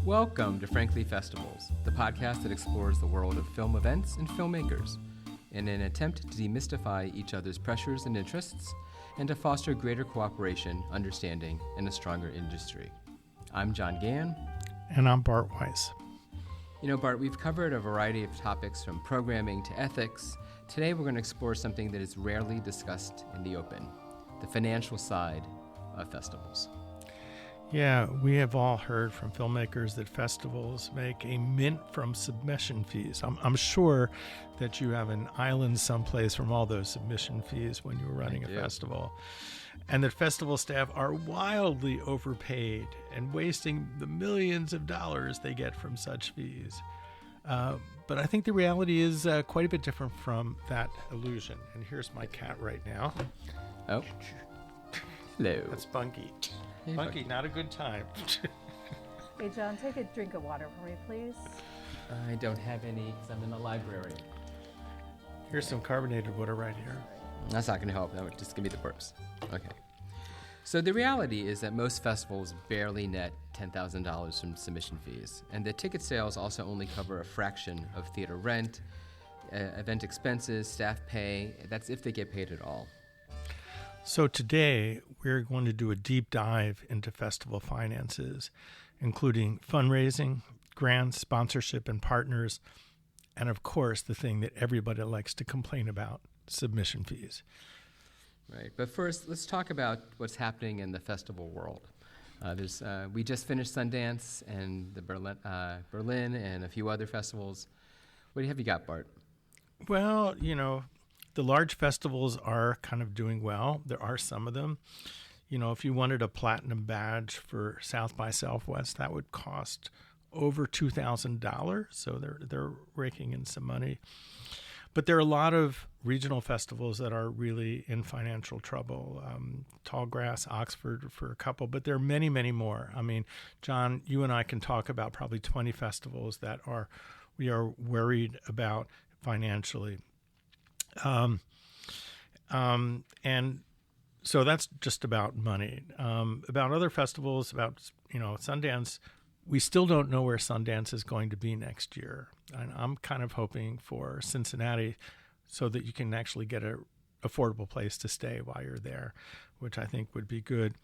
Welcome to Frankly Festivals, the podcast that explores the world of film events and filmmakers in an attempt to demystify each other's pressures and interests and to foster greater cooperation, understanding, and a stronger industry. I'm John Gann. And I'm Bart Weiss. You know, Bart, we've covered a variety of topics from programming to ethics. Today we're going to explore something that is rarely discussed in the open, the financial side of festivals. Yeah, we have all heard from filmmakers that festivals make a mint from submission fees. I'm sure that you have an island someplace from all those submission fees when you were running a festival. And that festival staff are wildly overpaid and wasting the millions of dollars they get from such fees. But I think the reality is quite a bit different from that illusion. And here's my cat right now. Oh. Hello. That's Bunky. Bunky, not a good time. Hey, John, take a drink of water for me, please. I don't have any because I'm in the library. Here's some carbonated water right here. That's not going to help. That would just give me the burps. Okay. So the reality is that most festivals barely net $10,000 from submission fees, and the ticket sales also only cover a fraction of theater rent, event expenses, staff pay. That's if they get paid at all. So today, we're going to do a deep dive into festival finances, including fundraising, grants, sponsorship, and partners, and of course, the thing that everybody likes to complain about, submission fees. Right, but first, let's talk about what's happening in the festival world. We just finished Sundance and the Berlin and a few other festivals. What have you got, Bart? Well, you know, the large festivals are kind of doing well. There are some of them. You know, if you wanted a platinum badge for South by Southwest, that would cost over $2,000. So they're raking in some money. But there are a lot of regional festivals that are really in financial trouble. Tallgrass, Oxford for a couple, but there are many, many more. I mean, John, you and I can talk about probably 20 festivals that we are worried about financially. And so that's just about money. About other festivals, about, Sundance, we still don't know where Sundance is going to be next year. And I'm kind of hoping for Cincinnati so that you can actually get an affordable place to stay while you're there, which I think would be good.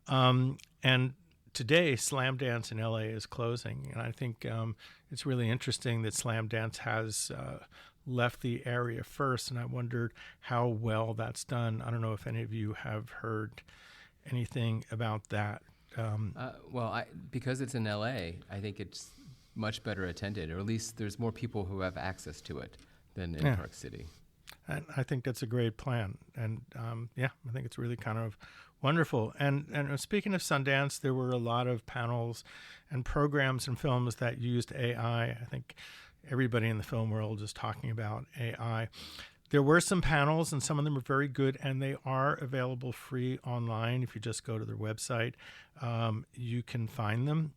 And today, Slam Dance in LA is closing. And I think it's really interesting that Slam Dance has left the area first, and I wondered how well that's done. I don't know if any of you have heard anything about that. Because it's in LA, I think it's much better attended, or at least there's more people who have access to it than in Park City. And I think that's a great plan. And I think it's really kind of wonderful. And speaking of Sundance, there were a lot of panels and programs and films that used AI. I think everybody in the film world is talking about AI. There were some panels, and some of them are very good, and they are available free online. If you just go to their website, you can find them.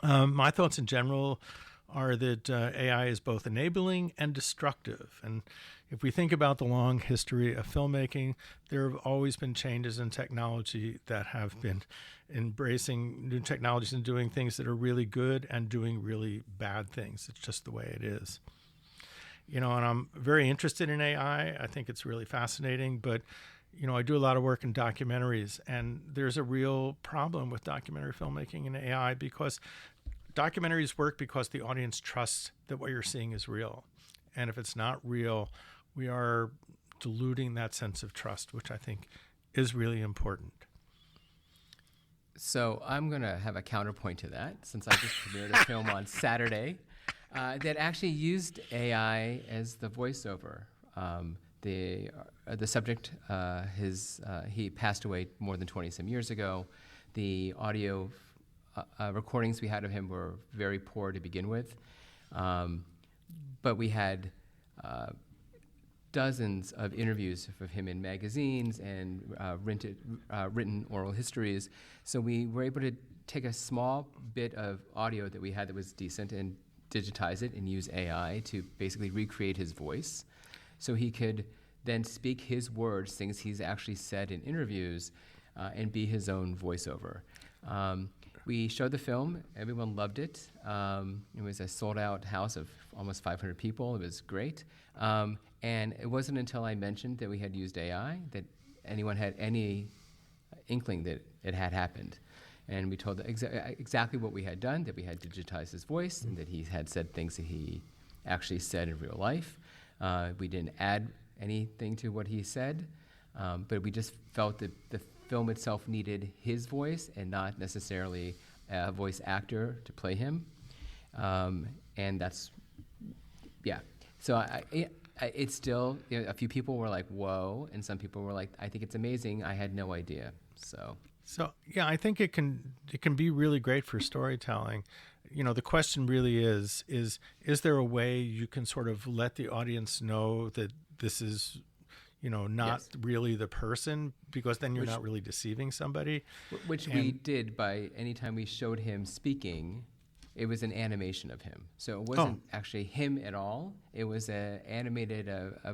My thoughts in general are that AI is both enabling and destructive. And if we think about the long history of filmmaking, there have always been changes in technology that have been embracing new technologies and doing things that are really good and doing really bad things. It's just the way it is. And I'm very interested in AI. I think it's really fascinating, but I do a lot of work in documentaries, and there's a real problem with documentary filmmaking and AI because documentaries work because the audience trusts that what you're seeing is real. And if it's not real, we are diluting that sense of trust, which I think is really important. So I'm going to have a counterpoint to that, since I just premiered a film on Saturday that actually used AI as the voiceover. The subject, he passed away more than 20-some years ago. The audio recordings we had of him were very poor to begin with, but we had dozens of interviews of him in magazines and written oral histories. So we were able to take a small bit of audio that we had that was decent and digitize it and use AI to basically recreate his voice. So he could then speak his words, things he's actually said in interviews, and be his own voiceover. We showed the film. Everyone loved it. It was a sold-out house of almost 500 people. It was great. And it wasn't until I mentioned that we had used AI that anyone had any inkling that it had happened. And we told them exactly what we had done, that we had digitized his voice, and that he had said things that he actually said in real life. We didn't add anything to what he said, but we just felt that the film itself needed his voice and not necessarily a voice actor to play him. And that's, yeah. So it's still, a few people were like, whoa, and some people were like, I think it's amazing. I had no idea. So yeah, I think it can be really great for storytelling. The question really is there a way you can sort of let the audience know that this is, not really the person, because then you're not really deceiving somebody? Which we did by any time we showed him speaking, it was an animation of him. So it wasn't actually him at all. It was a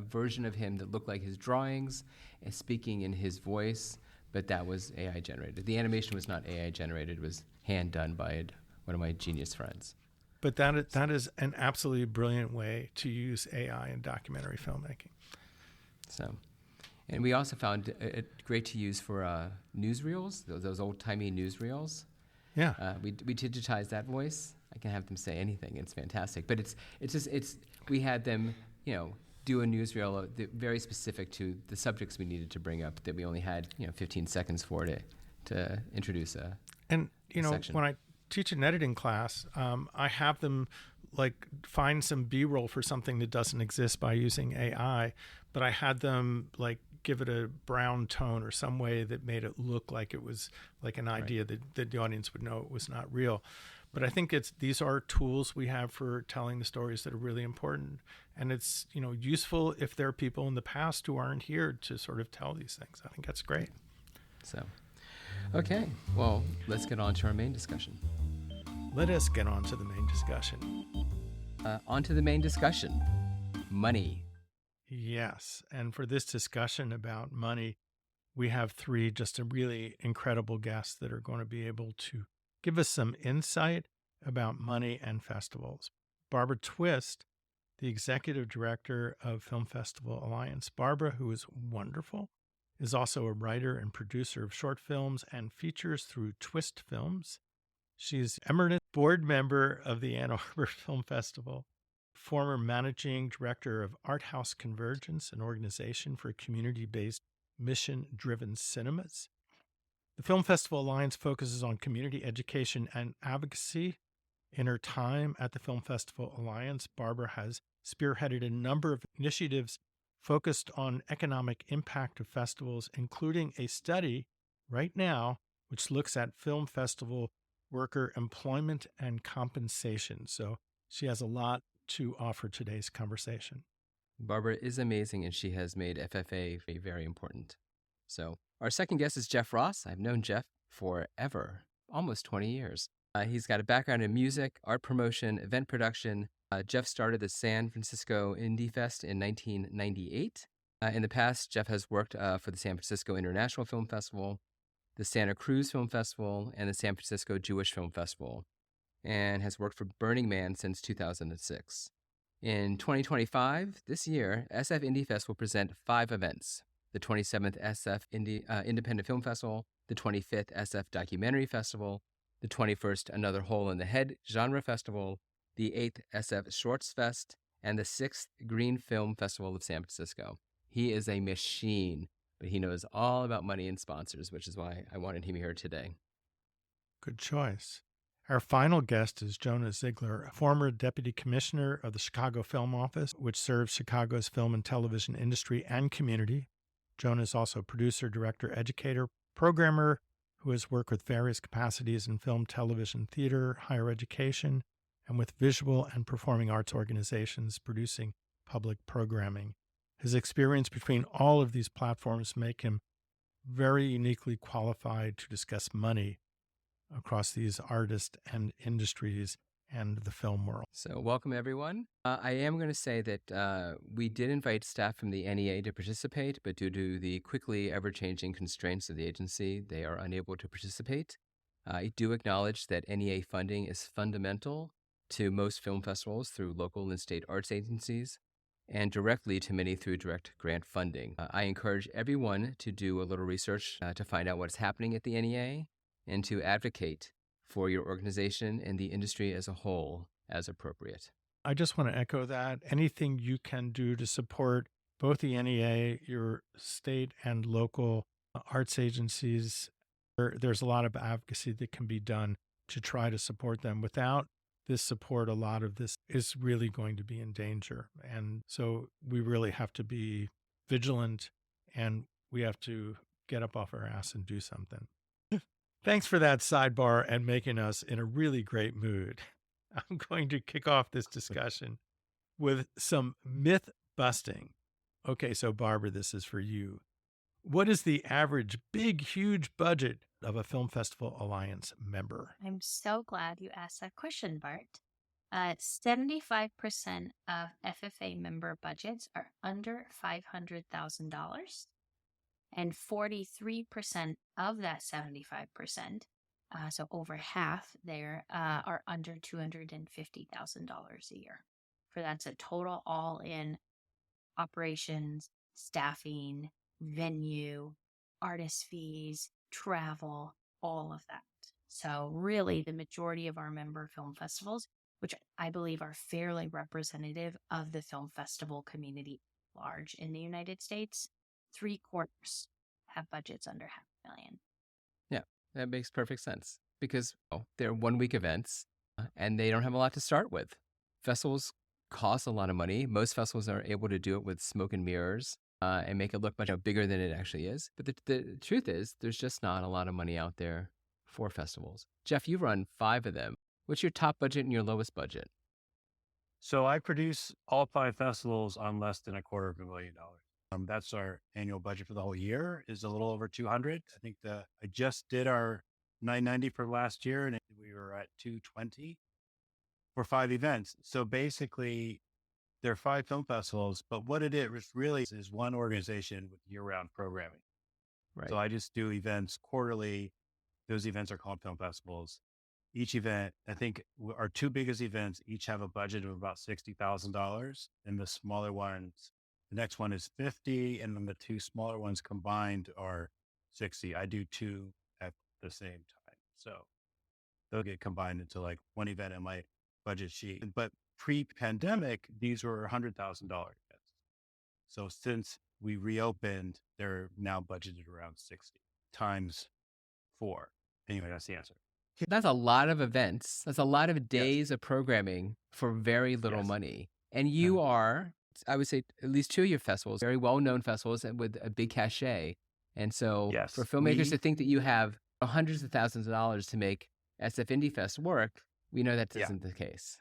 version of him that looked like his drawings and speaking in his voice, but that was AI generated. The animation was not AI generated. It was hand done by one of my genius friends. But that is an absolutely brilliant way to use AI in documentary filmmaking. So, and we also found it great to use for newsreels, those old-timey newsreels. Yeah. We digitized that voice. I can have them say anything. It's fantastic. But we had them, do a newsreel very specific to the subjects we needed to bring up, that we only had 15 seconds for to introduce a section. When I teach an editing class, I have them find some B-roll for something that doesn't exist by using AI, but I had them give it a brown tone or some way that made it look like it was like an idea that the audience would know it was not real. But I think these are tools we have for telling the stories that are really important. And it's, useful if there are people in the past who aren't here to sort of tell these things. I think that's great. So, okay, well, let's get on to our main discussion. Let us get on to the main discussion. On to the main discussion, money. Yes, and for this discussion about money, we have three just a really incredible guests that are going to be able to give us some insight about money and festivals. Barbara Twist, the executive director of Film Festival Alliance. Barbara, who is wonderful, is also a writer and producer of short films and features through Twist Films. She's eminent board member of the Ann Arbor Film Festival, former managing director of Art House Convergence, an organization for community-based, mission-driven cinemas. The Film Festival Alliance focuses on community education and advocacy. In her time at the Film Festival Alliance, Barbara has spearheaded a number of initiatives focused on economic impact of festivals, including a study right now which looks at film festival worker employment and compensation. So she has a lot to offer today's conversation. Barbara is amazing, and she has made FFA very important. So our second guest is Jeff Ross. I've known Jeff forever, almost 20 years. He's got a background in music, art promotion, event production. Jeff started the San Francisco Indie Fest in 1998. In the past, Jeff has worked for the San Francisco International Film Festival, the Santa Cruz Film Festival, and the San Francisco Jewish Film Festival, and has worked for Burning Man since 2006. In 2025, this year, SF Indie Fest will present 5 events: the 27th SF Independent Film Festival, the 25th SF Documentary Festival, the 21st Another Hole in the Head Genre Festival, the 8th SF Shorts Fest, and the 6th Green Film Festival of San Francisco. He is a machine, but he knows all about money and sponsors, which is why I wanted him here today. Good choice. Our final guest is Jonah Zeiger, a former deputy commissioner of the Chicago Film Office, which serves Chicago's film and television industry and community. Jonah is also producer, director, educator, programmer who has worked with various capacities in film, television, theater, higher education, and with visual and performing arts organizations producing public programming. His experience between all of these platforms make him very uniquely qualified to discuss money across these artists and industries and the film world. So welcome, everyone. I am going to say that we did invite staff from the NEA to participate, but due to the quickly ever-changing constraints of the agency, they are unable to participate. I do acknowledge that NEA funding is fundamental to most film festivals through local and state arts agencies, and directly to many through direct grant funding. I encourage everyone to do a little research to find out what's happening at the NEA and to advocate for your organization and the industry as a whole as appropriate. I just want to echo that. Anything you can do to support both the NEA, your state and local arts agencies, there's a lot of advocacy that can be done to try to support them. Without this support, a lot of this is really going to be in danger. And so we really have to be vigilant, and we have to get up off our ass and do something. Thanks for that sidebar and making us in a really great mood. I'm going to kick off this discussion with some myth busting. Okay, so Barbara, this is for you. What is the average big, huge budget of a Film Festival Alliance member? I'm so glad you asked that question, Bart. 75% of FFA member budgets are under $500,000, and 43% of that 75%, so over half there, are under $250,000 a year. For that's a total all-in operations, staffing, venue, artist fees, travel, all of that. So really the majority of our member film festivals, which I believe are fairly representative of the film festival community at large in the United States, 3/4 have budgets under $500,000. Yeah, that makes perfect sense because they're 1-week events and they don't have a lot to start with. Festivals cost a lot of money. Most festivals are able to do it with smoke and mirrors and make it look much bigger than it actually is. But the truth is, there's just not a lot of money out there for festivals. Jeff, you run 5 of them. What's your top budget and your lowest budget? So I produce all 5 festivals on less than $250,000. That's our annual budget for the whole year is a little over 200. I think I just did our 990 for last year and we were at 220 for 5 events. So basically there are 5 film festivals, but what it is really is one organization with year-round programming. Right. So I just do events quarterly. Those events are called film festivals. Each event, I think our 2 biggest events each have a budget of about $60,000, and the smaller ones, the next one is 50, and then the 2 smaller ones combined are 60. I do 2 at the same time. So they'll get combined into like one event in my budget sheet. But pre-pandemic, these were $100,000 events. So since we reopened, they're now budgeted around 60 times 4. Anyway, that's the answer. That's a lot of events. That's a lot of days of programming for very little money. And you are, I would say, at least 2 of your festivals, very well-known festivals and with a big cachet. And so for filmmakers to think that you have hundreds of thousands of dollars to make SF Indie Fest work, we know that isn't the case.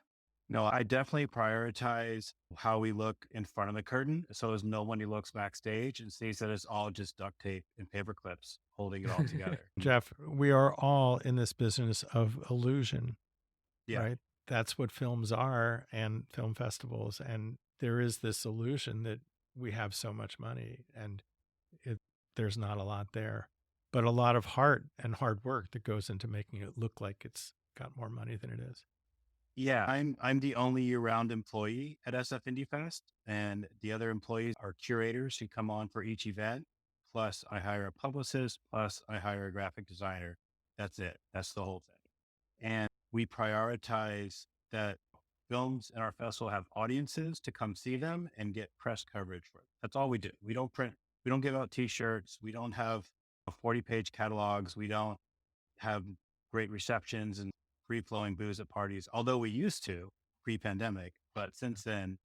No, I definitely prioritize how we look in front of the curtain. So as no one who looks backstage and sees that it's all just duct tape and paper clips holding it all together. Jeff, we are all in this business of illusion, right? That's what films are and film festivals. And there is this illusion that we have so much money and there's not a lot there, but a lot of heart and hard work that goes into making it look like it's got more money than it is. Yeah, I'm the only year-round employee at SF Indie Fest, and the other employees are curators who come on for each event. Plus, I hire a publicist. Plus, I hire a graphic designer. That's it. That's the whole thing. And we prioritize that films in our festival have audiences to come see them and get press coverage for it. That's all we do. We don't print. We don't give out T-shirts. We don't have 40-page catalogs. We don't have great receptions and free-flowing booze at parties, although we used to pre-pandemic, but since then,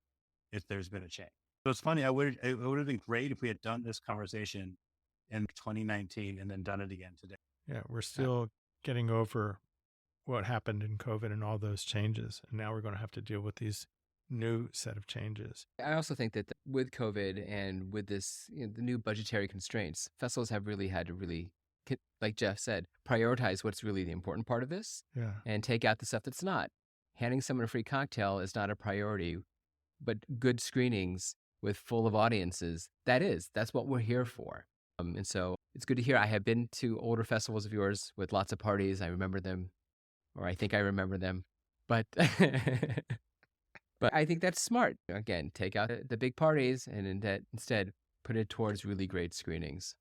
there's been a change. So it's funny, it would have been great if we had done this conversation in 2019 and then done it again today. Yeah, we're still getting over what happened in COVID and all those changes, and now we're going to have to deal with these new set of changes. I also think that with COVID and with this, the new budgetary constraints, festivals have really had to like Jeff said, prioritize what's really the important part of this and take out the stuff that's not. Handing someone a free cocktail is not a priority, but good screenings with full of audiences, that's what we're here for. And so it's good to hear. I have been to older festivals of yours with lots of parties. I remember them, or I think I remember them. But but I think that's smart. Again, take out the big parties and instead put it towards really great screenings.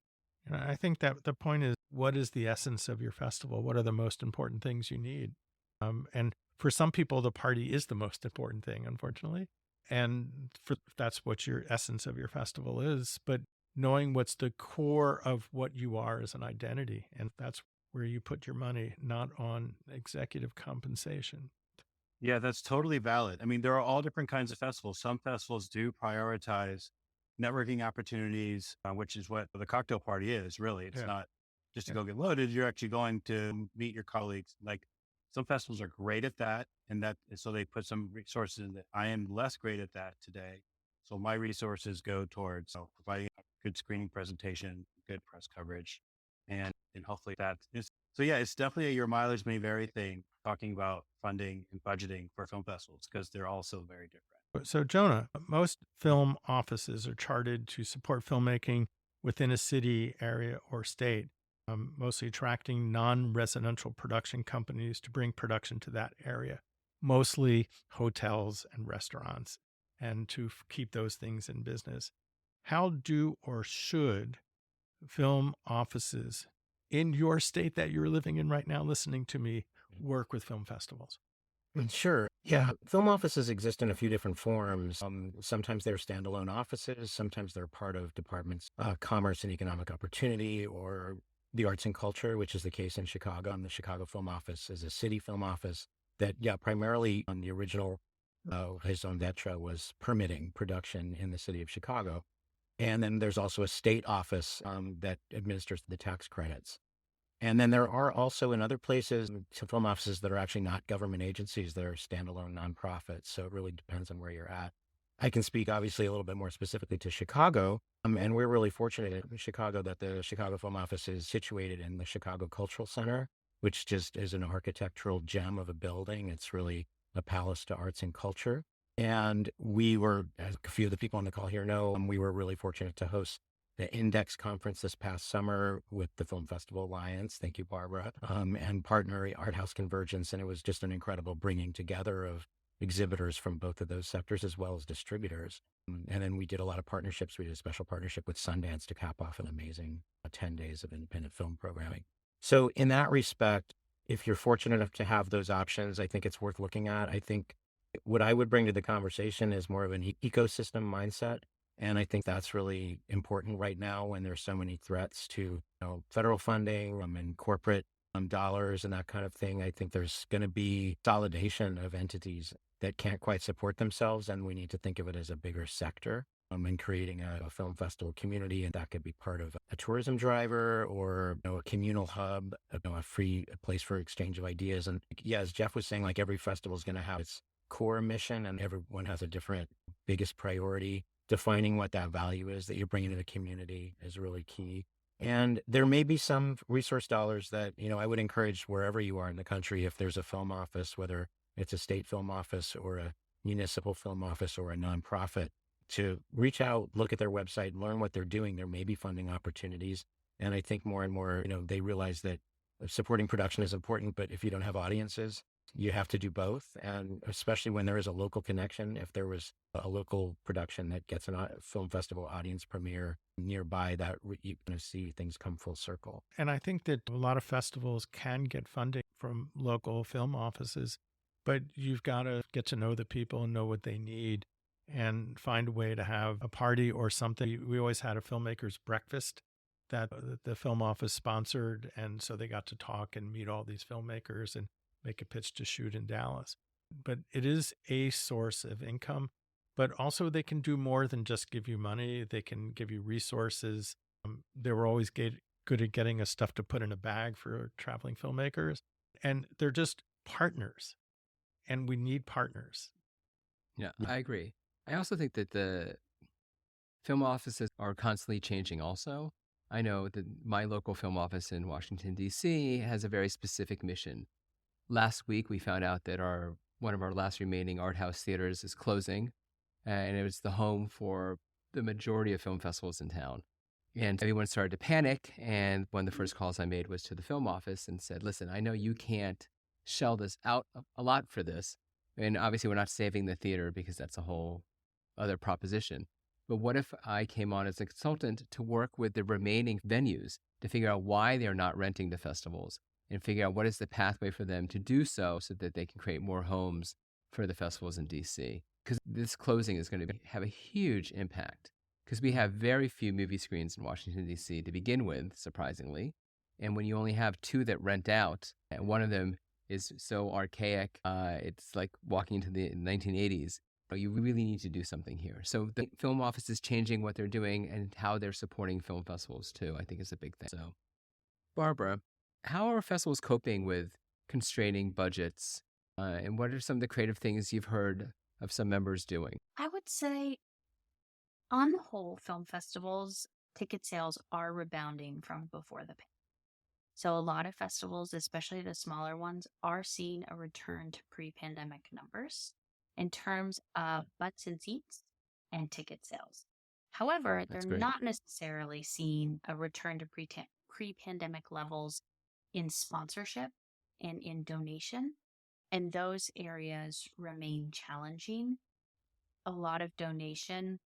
And I think that the point is, what is the essence of your festival? What are the most important things you need? And for some people, the party is the most important thing, unfortunately. And that's what your essence of your festival is. But knowing what's the core of what you are as an identity, and that's where you put your money, not on executive compensation. Yeah, that's totally valid. I mean, there are all different kinds of festivals. Some festivals do prioritize networking opportunities, which is what the cocktail party is, really. It's Yeah. not just to Yeah. go get loaded. You're actually going to meet your colleagues. Like some festivals are great at that. So they put some resources in that. I am less great at that today. So my resources go towards providing a good screening presentation, good press coverage, and hopefully that is. So yeah, it's definitely a your mileage may vary thing, talking about funding and budgeting for film festivals, because they're also very different. So, Jonah, most film offices are chartered to support filmmaking within a city, area, or state, mostly attracting non residential production companies to bring production to that area, mostly hotels and restaurants, and to keep those things in business. How do or should film offices in your state that you're living in right now, listening to me, work with film festivals? Sure. Yeah. Film offices exist in a few different forms. Sometimes they're standalone offices. Sometimes they're part of departments, commerce and economic opportunity, or the arts and culture, which is the case in Chicago. And the Chicago Film Office is a city film office that, yeah, primarily on the original raison d'etre was permitting production in the city of Chicago. And then there's also a state office that administers the tax credits. And then there are also in other places some film offices that are actually not government agencies. They're standalone nonprofits. So it really depends on where you're at. I can speak obviously a little bit more specifically to Chicago. And we're really fortunate in Chicago that the Chicago Film Office is situated in the Chicago Cultural Center, which just is an architectural gem of a building. It's really a palace to arts and culture. And we were, as a few of the people on the call here know, we were really fortunate to host the Index Conference this past summer with the Film Festival Alliance. Thank you, Barbara, and partner Art House Convergence. And it was just an incredible bringing together of exhibitors from both of those sectors as well as distributors. And then we did a lot of partnerships. We did a special partnership with Sundance to cap off an amazing 10 days of independent film programming. So in that respect, if you're fortunate enough to have those options, I think it's worth looking at. I think what I would bring to the conversation is more of an ecosystem mindset. And I think that's really important right now when there's so many threats to federal funding and corporate dollars and that kind of thing. I think there's going to be consolidation of entities that can't quite support themselves. And we need to think of it as a bigger sector and creating a film festival community. And that could be part of a tourism driver or a communal hub, a free place for exchange of ideas. And yeah, as Jeff was saying, like every festival is going to have its core mission and everyone has a different biggest priority. Defining what that value is that you're bringing to the community is really key. And there may be some resource dollars that, I would encourage wherever you are in the country, if there's a film office, whether it's a state film office or a municipal film office or a nonprofit, to reach out, look at their website, learn what they're doing. There may be funding opportunities. And I think more and more, they realize that supporting production is important, but if you don't have audiences, you have to do both. And especially when there is a local connection, if there was a local production that gets a film festival audience premiere nearby, that you're going to see things come full circle. And I think that a lot of festivals can get funding from local film offices, but you've got to get to know the people and know what they need and find a way to have a party or something. We always had a filmmakers breakfast that the film office sponsored. And so they got to talk and meet all these filmmakers and make a pitch to shoot in Dallas. But it is a source of income, but also they can do more than just give you money. They can give you resources. They were always good at getting us stuff to put in a bag for traveling filmmakers. And they're just partners. And we need partners. Yeah, I agree. I also think that the film offices are constantly changing also. I know that my local film office in Washington, D.C. has a very specific mission. Last week, we found out that one of our last remaining art house theaters is closing, and it was the home for the majority of film festivals in town. And everyone started to panic. And one of the first calls I made was to the film office and said, listen, I know you can't shell this out a lot for this. And obviously, we're not saving the theater because that's a whole other proposition. But what if I came on as a consultant to work with the remaining venues to figure out why they're not renting the festivals and figure out what is the pathway for them to do so that they can create more homes for the festivals in DC? Because this closing is going to have a huge impact because we have very few movie screens in Washington, D.C. to begin with, surprisingly. And when you only have 2 that rent out, and one of them is so archaic, it's like walking into the 1980s. You really need to do something here. So the film office is changing what they're doing and how they're supporting film festivals too, I think is a big thing. So, Barbara, how are festivals coping with constraining budgets? And what are some of the creative things you've heard of some members doing? I would say, on the whole, film festivals, ticket sales are rebounding from before the pandemic. So a lot of festivals, especially the smaller ones, are seeing a return to pre-pandemic numbers in terms of butts and seats and ticket sales. However, That's they're great. not necessarily seeing a return to pre-pandemic levels in sponsorship and in donation. And those areas remain challenging. A lot of donation,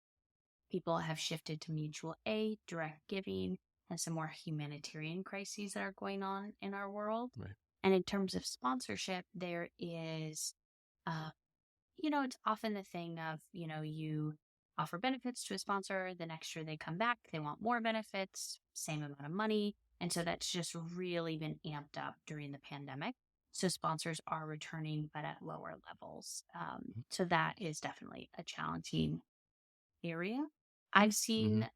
people have shifted to mutual aid, direct giving, and some more humanitarian crises that are going on in our world. Right. And in terms of sponsorship, there is, it's often the thing of, you offer benefits to a sponsor, the next year they come back, they want more benefits, same amount of money. And so that's just really been amped up during the pandemic. So sponsors are returning, but at lower levels. So that is definitely a challenging area. I've seen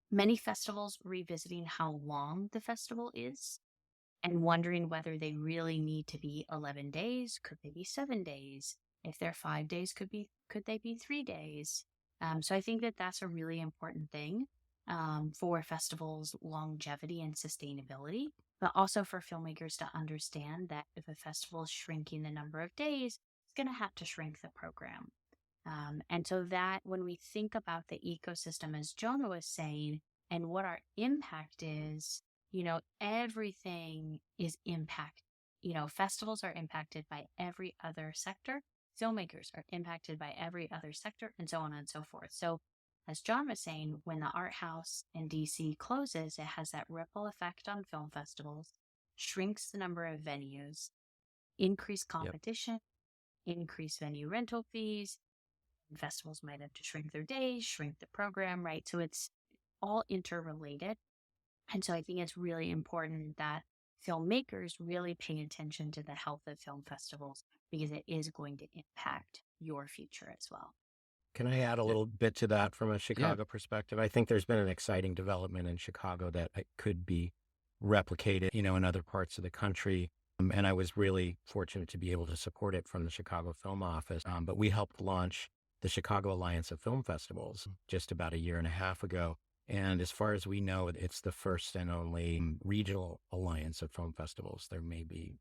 many festivals revisiting how long the festival is and wondering whether they really need to be 11 days. Could they be 7 days? If they're 5 days, could they be 3 days? So I think that that's a really important thing for festivals' longevity and sustainability, but also for filmmakers to understand that if a festival is shrinking the number of days, it's going to have to shrink the program. And so that when we think about the ecosystem, as Jonah was saying, and what our impact is, everything is impact. Festivals are impacted by every other sector. Filmmakers are impacted by every other sector, and so on and so forth. So as John was saying, when the art house in DC closes, it has that ripple effect on film festivals, shrinks the number of venues, increased competition, increased venue rental fees. Festivals might have to shrink their days, shrink the program, right? So it's all interrelated. And so I think it's really important that filmmakers really pay attention to the health of film festivals because it is going to impact your future as well. Can I add a little bit to that from a Chicago perspective? I think there's been an exciting development in Chicago that could be replicated, in other parts of the country. And I was really fortunate to be able to support it from the Chicago Film Office. But we helped launch the Chicago Alliance of Film Festivals just about a year and a half ago. And as far as we know, it's the first and only regional alliance of film festivals. There may be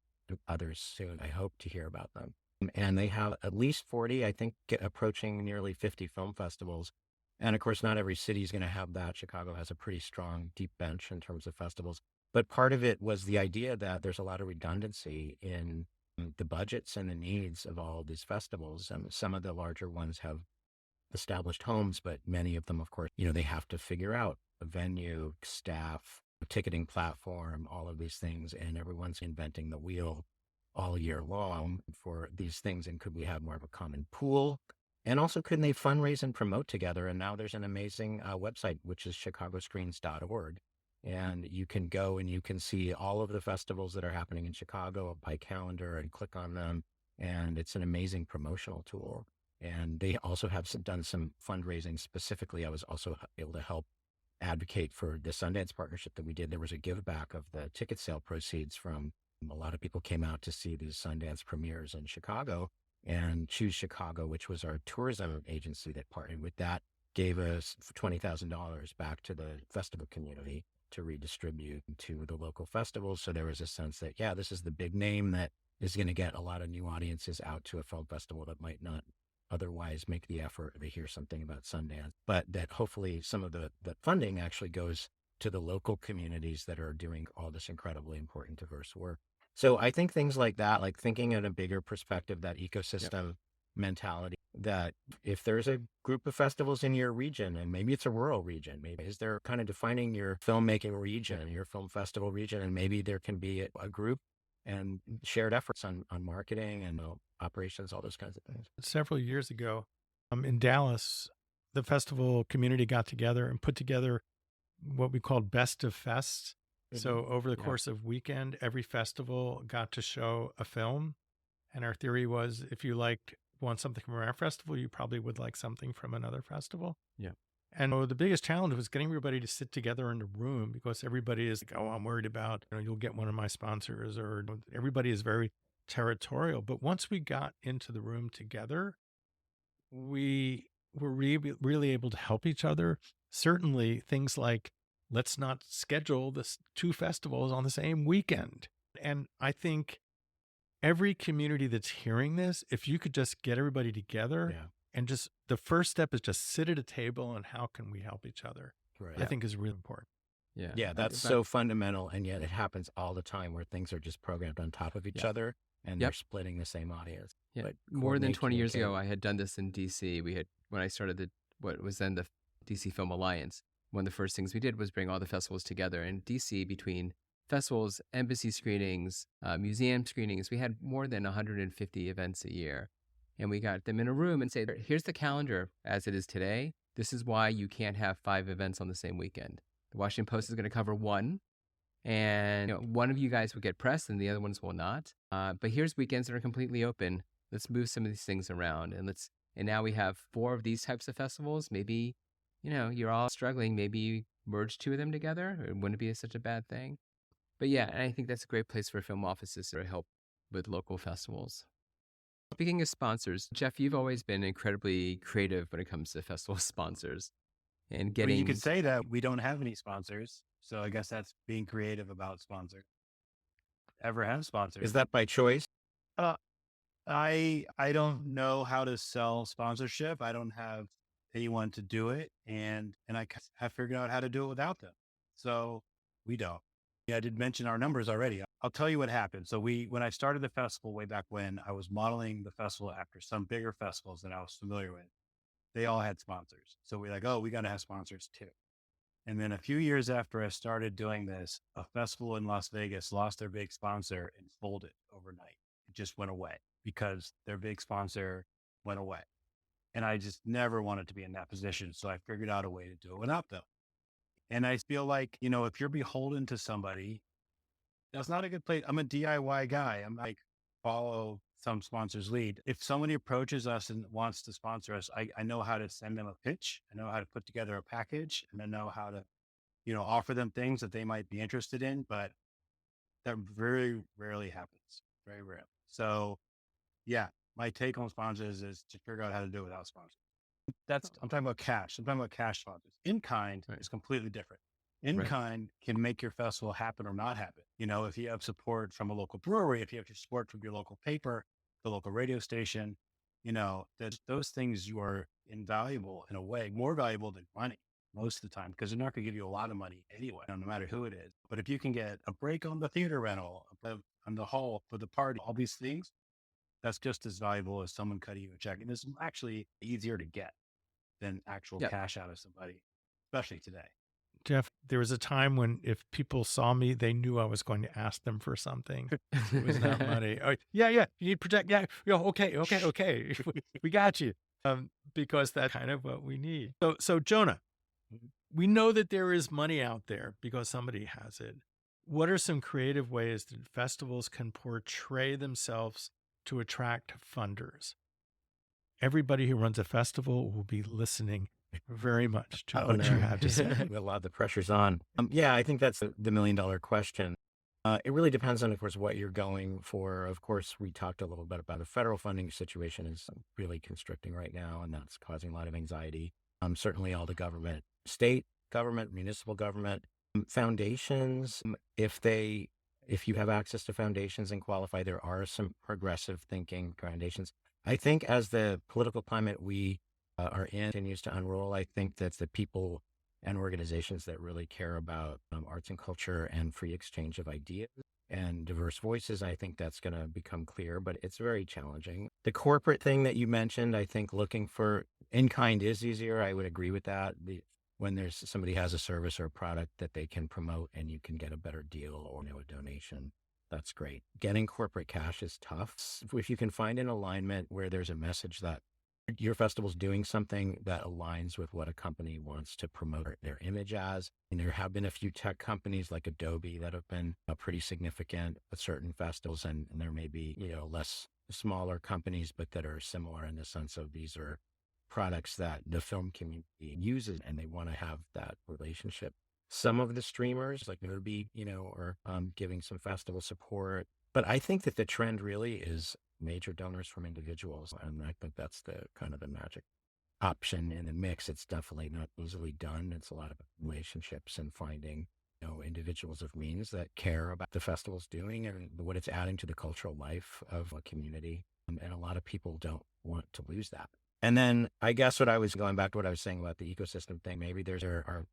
others soon. I hope to hear about them. And they have at least 40, I think, approaching nearly 50 film festivals. And of course, not every city is going to have that. Chicago has a pretty strong, deep bench in terms of festivals. But part of it was the idea that there's a lot of redundancy in the budgets and the needs of all of these festivals. Some of the larger ones have established homes, but many of them, of course, they have to figure out a venue, staff, a ticketing platform, all of these things. And everyone's inventing the wheel all year long for these things. And could we have more of a common pool? And also, couldn't they fundraise and promote together? And now there's an amazing website, which is chicagoscreens.org. And you can go and you can see all of the festivals that are happening in Chicago by calendar and click on them. And it's an amazing promotional tool. And they also have done some fundraising specifically. I was also able to help advocate for the Sundance partnership that we did. There was a give back of the ticket sale proceeds from a lot of people came out to see these Sundance premieres in Chicago, and Choose Chicago, which was our tourism agency that partnered with that, gave us $20,000 back to the festival community to redistribute to the local festivals. So there was a sense that, this is the big name that is going to get a lot of new audiences out to a film festival that might not otherwise make the effort to hear something about Sundance, but that hopefully some of the funding actually goes to the local communities that are doing all this incredibly important diverse work. So I think things like that, like thinking in a bigger perspective, that ecosystem mentality, that if there's a group of festivals in your region, and maybe it's a rural region, maybe is there kind of defining your filmmaking region, your film festival region, and maybe there can be a group and shared efforts on marketing and operations, all those kinds of things. Several years ago, in Dallas, the festival community got together and put together what we called Best of Fests. So over the course of weekend, every festival got to show a film. And our theory was, if you want something from our festival, you probably would like something from another festival. Yeah. And the biggest challenge was getting everybody to sit together in a room, because everybody is like, oh, I'm worried about, you'll get one of my sponsors, or everybody is very territorial. But once we got into the room together, we were really able to help each other. Certainly things like, let's not schedule this 2 festivals on the same weekend. And I think every community that's hearing this, if you could just get everybody together and just, the first step is just sit at a table and how can we help each other? Right. I think is really important. Yeah, that's so fundamental. And yet it happens all the time where things are just programmed on top of each other and they're splitting the same audience. Yeah. But More than 20 years ago, I had done this in DC. When I started what was then the DC Film Alliance, one of the first things we did was bring all the festivals together in DC. Between festivals, embassy screenings, museum screenings, we had more than 150 events a year. And we got them in a room and say, here's the calendar as it is today. This is why you can't have 5 events on the same weekend. The Washington Post is going to cover one, and one of you guys will get press and the other ones will not. But here's weekends that are completely open. Let's move some of these things around, and now we have 4 of these types of festivals. Maybe, you're all struggling. Maybe you merge 2 of them together. It wouldn't be such a bad thing. But yeah, and I think that's a great place for film offices to help with local festivals. Speaking of sponsors, Jeff, you've always been incredibly creative when it comes to festival sponsors and getting. Well, you could say that we don't have any sponsors, so I guess that's being creative about sponsors. Ever have sponsors? Is that by choice? I don't know how to sell sponsorship. I don't have anyone to do it, and I have figured out how to do it without them. So we don't. Yeah, I did mention our numbers already. I'll tell you what happened. So when I started the festival way back when, I was modeling the festival after some bigger festivals that I was familiar with. They all had sponsors. So we're like, oh, we got to have sponsors too. And then a few years after I started doing this, a festival in Las Vegas lost their big sponsor and folded overnight. It just went away because their big sponsor went away. And I just never wanted to be in that position. So I figured out a way to do it without them. And I feel like, if you're beholden to somebody, that's not a good place. I'm a DIY guy. I'm like, follow some sponsor's lead. If somebody approaches us and wants to sponsor us, I know how to send them a pitch. I know how to put together a package, and I know how to, offer them things that they might be interested in, but that very rarely happens. Very rarely. So yeah, my take on sponsors is to figure out how to do it without sponsors. I'm talking about cash. I'm talking about cash sponsors. In kind is completely different. In kind can make your festival happen or not happen. If you have support from a local brewery, if you have support from your local paper, the local radio station, those things you are invaluable in a way, more valuable than money most of the time, because they're not going to give you a lot of money anyway, no matter who it is. But if you can get a break on the theater rental, on the hall for the party, all these things, that's just as valuable as someone cutting you a check. And it's actually easier to get than actual cash out of somebody, especially today. Jeff, there was a time when if people saw me, they knew I was going to ask them for something. It was not money. Oh, yeah, you need protect. Yeah, okay. We got you. Because that's kind of what we need. So Jonah, we know that there is money out there because somebody has it. What are some creative ways that festivals can portray themselves to attract funders? Everybody who runs a festival will be listening very much to what you have to say. A lot of the pressure's on. I think that's the $1 million question. It really depends on, of course, what you're going for. Of course, we talked a little bit about the federal funding situation is really constricting right now, and that's causing a lot of anxiety. Certainly all the government, state government, municipal government, foundations, if you have access to foundations and qualify, there are some progressive thinking foundations. I think as the political climate we are in continues to unroll, I think that the people and organizations that really care about arts and culture and free exchange of ideas and diverse voices, I think that's going to become clear, but it's very challenging. The corporate thing that you mentioned, I think looking for in kind is easier. I would agree with that. When there's somebody has a service or a product that they can promote and you can get a better deal or a donation, that's great. Getting corporate cash is tough. If you can find an alignment where there's a message that your festival's doing something that aligns with what a company wants to promote their image as. And there have been a few tech companies like Adobe that have been pretty significant at certain festivals, and there may be, less smaller companies, but that are similar in the sense of these are products that the film community uses and they want to have that relationship. Some of the streamers like Adobe, are giving some festival support. But I think that the trend really is major donors from individuals. And I think that's the kind of the magic option in the mix. It's definitely not easily done. It's a lot of relationships and finding, individuals of means that care about the festival's doing and what it's adding to the cultural life of a community. And a lot of people don't want to lose that. And then I guess what I was going back to what I was saying about the ecosystem thing, maybe there are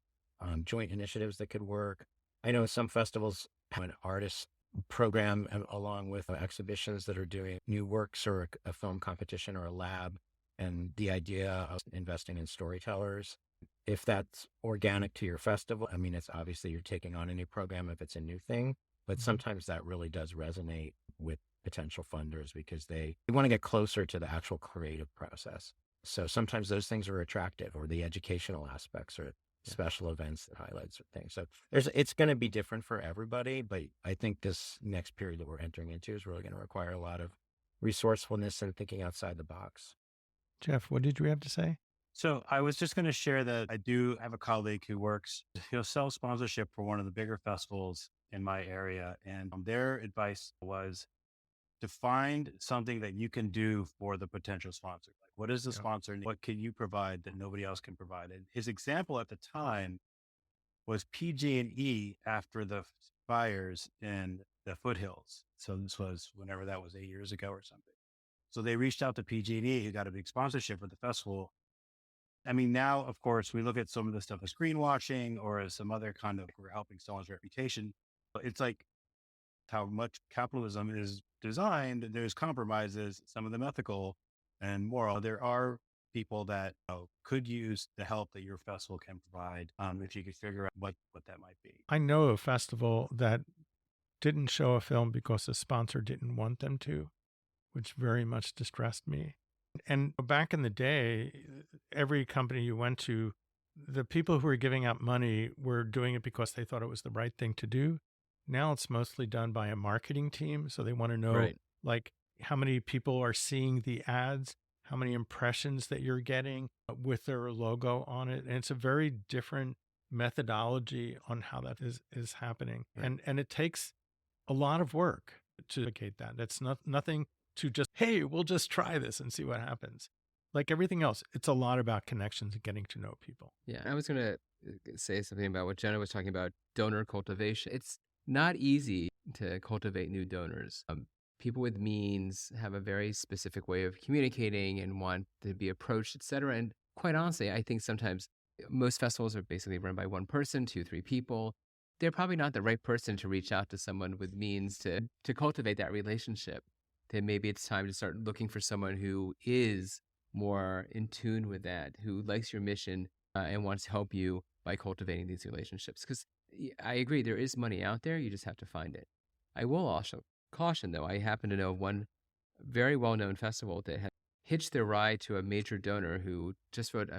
joint initiatives that could work. I know some festivals have an artist program along with exhibitions that are doing new works or a film competition or a lab. And the idea of investing in storytellers, if that's organic to your festival, I mean, it's obviously you're taking on a new program if it's a new thing, but sometimes that really does resonate with potential funders because they want to get closer to the actual creative process. So sometimes those things are attractive, or the educational aspects or special events that highlights things. So it's going to be different for everybody, but I think this next period that we're entering into is really going to require a lot of resourcefulness and thinking outside the box. Jeff, what did you have to say? So I was just going to share that I do have a colleague who works, he'll sell sponsorship for one of the bigger festivals in my area. And their advice was to find something that you can do for the potential sponsor. Like, what is the sponsor? What can you provide that nobody else can provide? And his example at the time was PG&E after the fires in the foothills. So this was whenever that was 8 years ago or something. So they reached out to PG&E, who got a big sponsorship for the festival. I mean, now, of course, we look at some of the stuff as greenwashing or as some other kind of, we're helping someone's reputation. But it's like how much capitalism is designed. There's compromises, some of them ethical and moral. There are people that could use the help that your festival can provide if you could figure out what that might be. I know a festival that didn't show a film because the sponsor didn't want them to, which very much distressed me. And back in the day, every company you went to, the people who were giving out money were doing it because they thought it was the right thing to do. Now it's mostly done by a marketing team. So they want to know like how many people are seeing the ads, how many impressions that you're getting with their logo on it. And it's a very different methodology on how that is happening. Right. And it takes a lot of work to educate that. That's nothing to just, hey, we'll just try this and see what happens. Like everything else, it's a lot about connections and getting to know people. Yeah, I was going to say something about what Jenna was talking about, donor cultivation. It's not easy to cultivate new donors. People with means have a very specific way of communicating and want to be approached, et cetera. And quite honestly, I think sometimes most festivals are basically run by one person, 2, 3 people. They're probably not the right person to reach out to someone with means to cultivate that relationship. Then maybe it's time to start looking for someone who is more in tune with that, who likes your mission and wants to help you by cultivating these relationships. Because I agree, there is money out there. You just have to find it. I will also caution, though, I happen to know one very well-known festival that has hitched their ride to a major donor who just wrote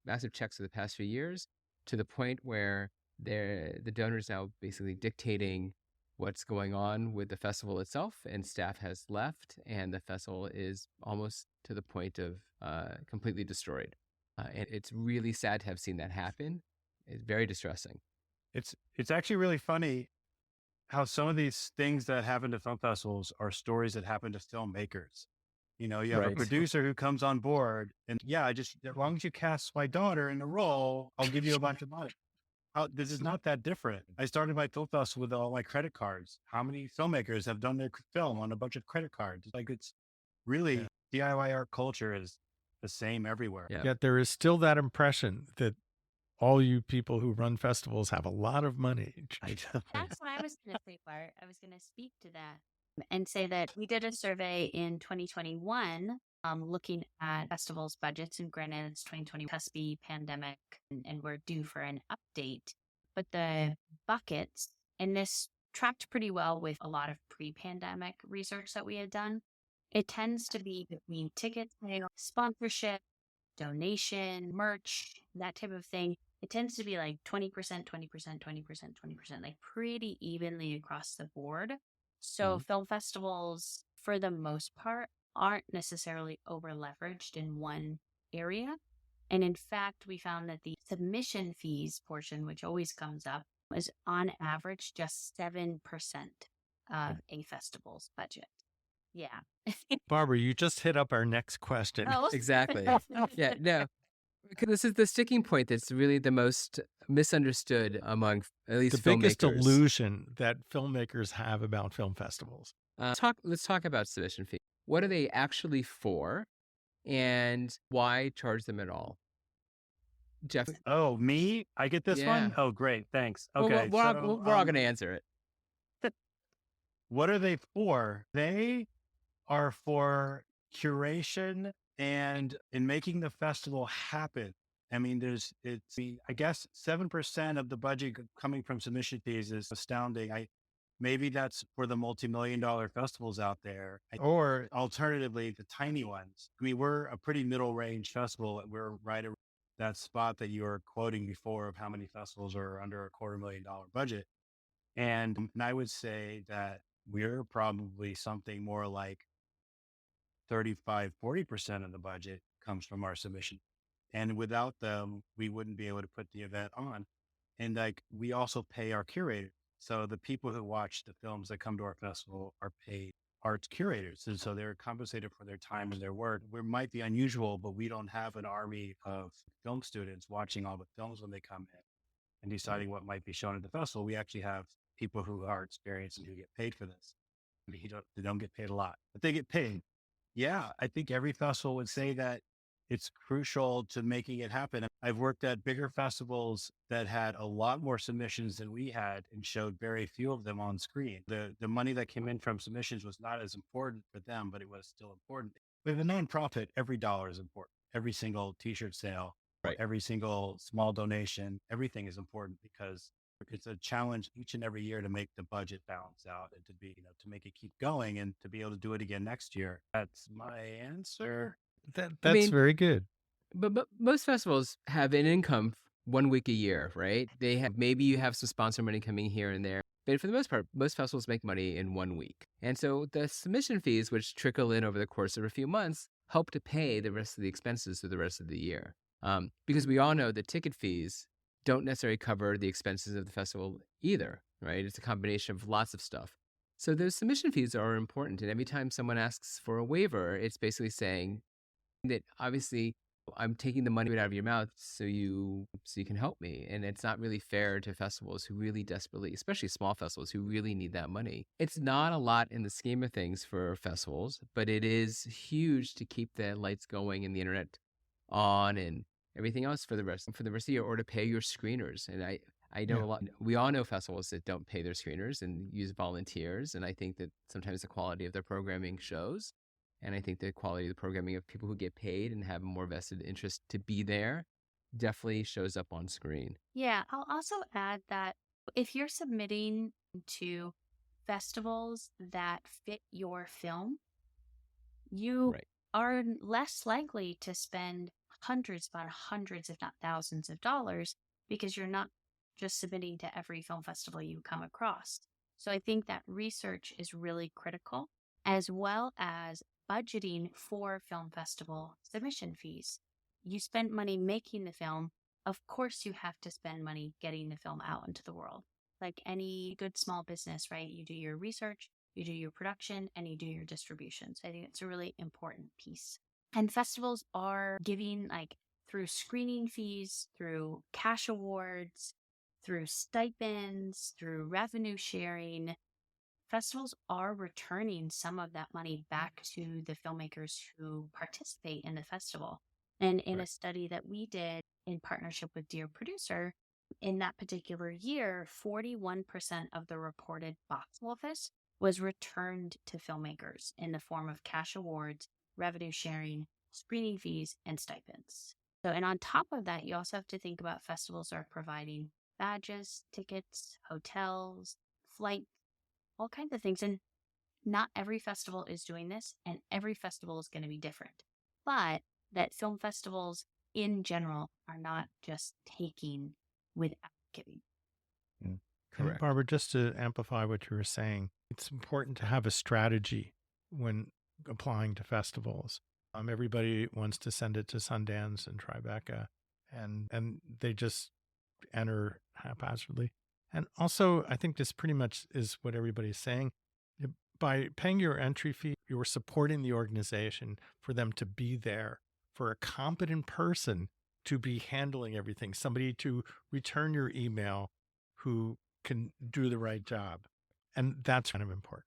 massive checks for the past few years, to the point where the donor is now basically dictating what's going on with the festival itself, and staff has left, and the festival is almost to the point of completely destroyed. And it's really sad to have seen that happen. It's very distressing. It's actually really funny how some of these things that happen to film festivals are stories that happen to filmmakers. You have a producer who comes on board and as long as you cast my daughter in the role, I'll give you a bunch of money. This is not that different. I started my film festival with all my credit cards. How many filmmakers have done their film on a bunch of credit cards? Like, it's really DIY art culture is the same everywhere. Yeah. Yet there is still that impression that all you people who run festivals have a lot of money. That's what I was going to say, Bart. I was going to speak to that and say that we did a survey in 2021 looking at festivals' budgets. And granted, it's 2020 cuspy pandemic and we're due for an update. But the buckets, and this tracked pretty well with a lot of pre-pandemic research that we had done, it tends to be between tickets, sponsorship, donation, merch, that type of thing. It tends to be like 20%, 20%, 20%, 20%, like pretty evenly across the board. So film festivals, for the most part, aren't necessarily over leveraged in one area. And in fact, we found that the submission fees portion, which always comes up, is on average just 7% of a festival's budget. Yeah. Barbara, you just hit up our next question. Oh. Exactly. Yeah, no. Because this is the sticking point that's really the most misunderstood among at least The biggest filmmakers. illusion that filmmakers have about film festivals. Let's talk about submission fee. What are they actually for, and why charge them at all? Jeff? Oh, me? I get this Yeah. one? Oh, great. Thanks. Well, Okay. we're all going to answer it. What are they for? They are for curation and in making the festival happen. I mean, I guess 7% of the budget coming from submission fees is astounding. Maybe that's for the multi-million-dollar festivals out there, or alternatively, the tiny ones. I mean, we're a pretty middle-range festival. We're right around that spot that you were quoting before of how many festivals are under $250,000 budget. And I would say that we're probably something more like 35-40% of the budget comes from our submission. And without them, we wouldn't be able to put the event on. And like, we also pay our curator. So the people who watch the films that come to our festival are paid arts curators. And so they're compensated for their time and their work. We might be unusual, but we don't have an army of film students watching all the films when they come in and deciding what might be shown at the festival. We actually have people who are experienced and who get paid for this. They don't get paid a lot, but they get paid. Yeah, I think every festival would say that it's crucial to making it happen. I've worked at bigger festivals that had a lot more submissions than we had and showed very few of them on screen. The money that came in from submissions was not as important for them, but it was still important. With a nonprofit, every dollar is important. Every single t-shirt sale, Right. every single small donation, everything is important because it's a challenge each and every year to make the budget balance out and to be, to make it keep going and to be able to do it again next year. That's my answer. That's very good. But most festivals have an income 1 week a year, right? Maybe you have some sponsor money coming here and there, but for the most part, most festivals make money in 1 week. And so the submission fees, which trickle in over the course of a few months, help to pay the rest of the expenses for the rest of the year. Because we all know that ticket fees don't necessarily cover the expenses of the festival either, right? It's a combination of lots of stuff. So those submission fees are important. And every time someone asks for a waiver, it's basically saying that obviously I'm taking the money out of your mouth so you can help me. And it's not really fair to festivals who really desperately, especially small festivals who really need that money. It's not a lot in the scheme of things for festivals, but it is huge to keep the lights going and the internet on and everything else for the rest of the year, or to pay your screeners. And I know we all know festivals that don't pay their screeners and use volunteers. And I think that sometimes the quality of their programming shows. And I think the quality of the programming of people who get paid and have a more vested interest to be there definitely shows up on screen. Yeah, I'll also add that if you're submitting to festivals that fit your film, you are less likely to spend hundreds, if not thousands of dollars, because you're not just submitting to every film festival you come across. So I think that research is really critical, as well as budgeting for film festival submission fees. You spend money making the film. Of course, you have to spend money getting the film out into the world. Like any good small business, right? You do your research, you do your production, and you do your distribution. So I think it's a really important piece. And festivals are giving, like, through screening fees, through cash awards, through stipends, through revenue sharing. festivals are returning some of that money back to the filmmakers who participate in the festival. And in a Right. study that we did in partnership with Dear Producer, in that particular year, 41% of the reported box office was returned to filmmakers in the form of cash awards, revenue sharing, screening fees, and stipends. So, and on top of that, you also have to think about festivals are providing badges, tickets, hotels, flight, all kinds of things. And not every festival is doing this, and every festival is going to be different. But that film festivals in general are not just taking without giving. And Correct. Barbara, just to amplify what you were saying, it's important to have a strategy when applying to festivals. Everybody wants to send it to Sundance and Tribeca, and they just enter haphazardly. And also, I think this pretty much is what everybody's saying. By paying your entry fee, you're supporting the organization for them to be there, for a competent person to be handling everything, somebody to return your email who can do the right job. And that's kind of important.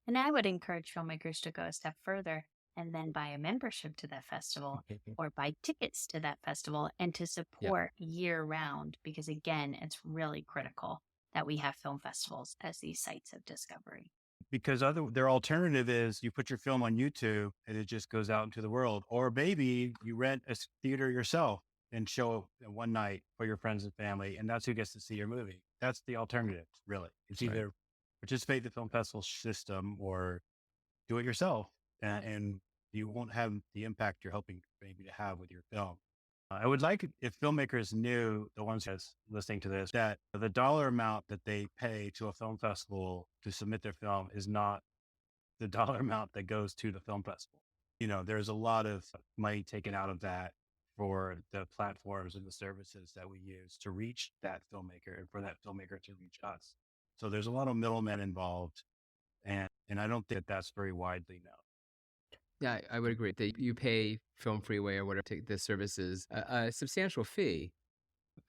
And I would encourage filmmakers to go a step further and then buy a membership to that festival or buy tickets to that festival and to support year round, because again, it's really critical that we have film festivals as these sites of discovery. Because their alternative is you put your film on YouTube and it just goes out into the world, or maybe you rent a theater yourself and show one night for your friends and family, and that's who gets to see your movie. That's the alternative, really. It's Right. either participate in the film festival system or do it yourself, and you won't have the impact you're hoping maybe to have with your film. I would like if filmmakers knew, the ones that's listening to this, that the dollar amount that they pay to a film festival to submit their film is not the dollar amount that goes to the film festival. There's a lot of money taken out of that for the platforms and the services that we use to reach that filmmaker and for that filmmaker to reach us. So there's a lot of middlemen involved, and I don't think that that's very widely known. Yeah, I would agree that you pay Film Freeway or whatever, take the services, a substantial fee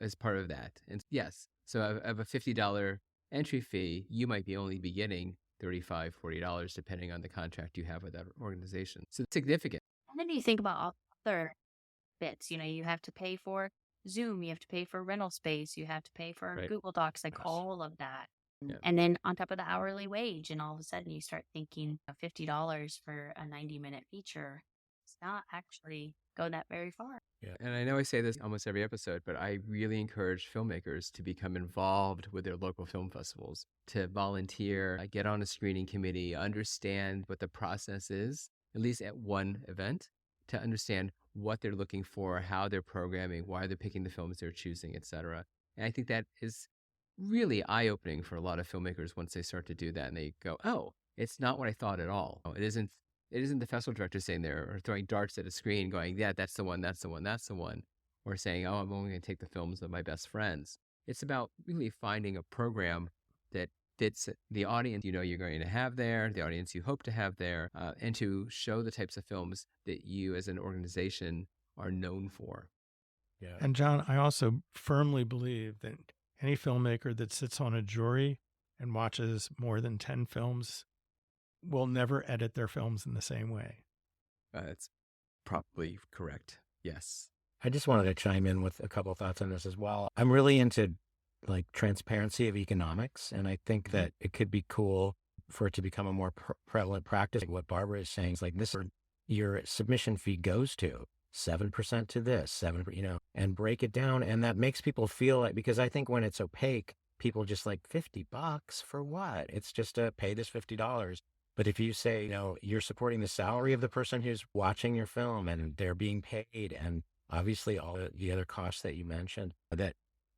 as part of that. And yes, so of a $50 entry fee, you might be only be getting $35, $40, depending on the contract you have with that organization. So it's significant. And then you think about all the other bits, you have to pay for Zoom, you have to pay for rental space, you have to pay for Right. Google Docs, like Yes. all of that. Yeah. And then on top of the hourly wage, and all of a sudden you start thinking $50 for a 90-minute feature. It's not actually go that very far. And I know I say this almost every episode, but I really encourage filmmakers to become involved with their local film festivals, to volunteer, get on a screening committee, understand what the process is, at least at one event, to understand what they're looking for, how they're programming, why they're picking the films they're choosing, etc. And I think that is really eye-opening for a lot of filmmakers once they start to do that and they go, oh, it's not what I thought at all. It isn't the festival director sitting there or throwing darts at a screen going, yeah, that's the one, that's the one, that's the one, or saying, oh, I'm only going to take the films of my best friends. It's about really finding a program that fits the audience you're going to have there, the audience you hope to have there, and to show the types of films that you as an organization are known for. Yeah. And John, I also firmly believe that any filmmaker that sits on a jury and watches more than 10 films will never edit their films in the same way. That's probably correct. Yes. I just wanted to chime in with a couple of thoughts on this as well. I'm really into transparency of economics, and I think that it could be cool for it to become a more prevalent practice. Like what Barbara is saying is this is your submission fee goes to 7% to this, 7%, and break it down. And that makes people feel because I think when it's opaque, people just $50 for what? It's just to pay this $50. But if you say, you're supporting the salary of the person who's watching your film and they're being paid, and obviously all the other costs that you mentioned, that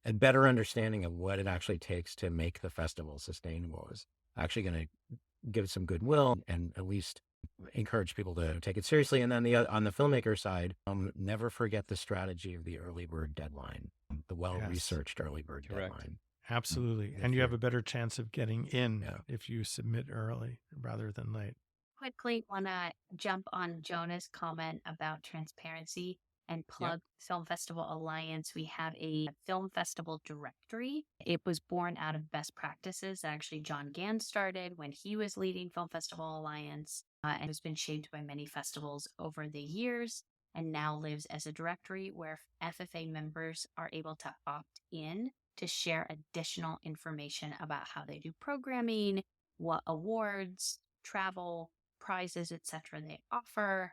a better understanding of what it actually takes to make the festival sustainable is actually going to give some goodwill and at least encourage people to take it seriously. And then on the filmmaker side, never forget the strategy of the early bird deadline, the well-researched early bird deadline. Absolutely. And you have a better chance of getting in if you submit early rather than late. Quickly want to jump on Jonah's comment about transparency. and plug Film Festival Alliance, we have a film festival directory. It was born out of best practices that actually John Gans started when he was leading Film Festival Alliance, and has been shaped by many festivals over the years, and now lives as a directory where FFA members are able to opt in to share additional information about how they do programming, what awards, travel, prizes, etc. they offer,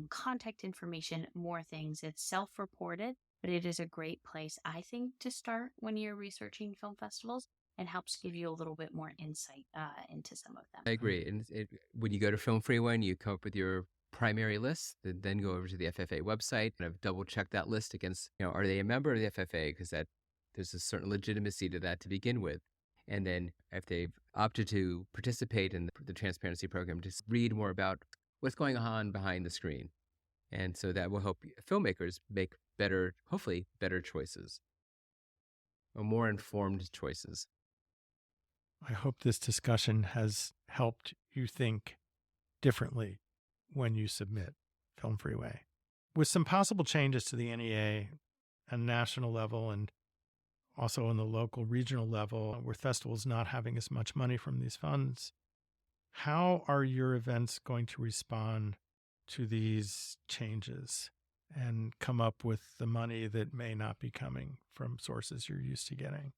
contact information, more things. It's self-reported, but it is a great place, I think, to start when you're researching film festivals, and helps give you a little bit more insight into some of them. I agree. And when you go to Film Freeway and you come up with your primary list, then go over to the FFA website and I've double checked that list against, are they a member of the FFA? Because there's a certain legitimacy to that to begin with. And then if they've opted to participate in the transparency program, just read more about what's going on behind the screen. And so that will help filmmakers make hopefully better choices, or more informed choices. I hope this discussion has helped you think differently when you submit Film Freeway. With some possible changes to the NEA at national level and also on the local regional level, with festivals not having as much money from these funds, how are your events going to respond to these changes and come up with the money that may not be coming from sources you're used to getting?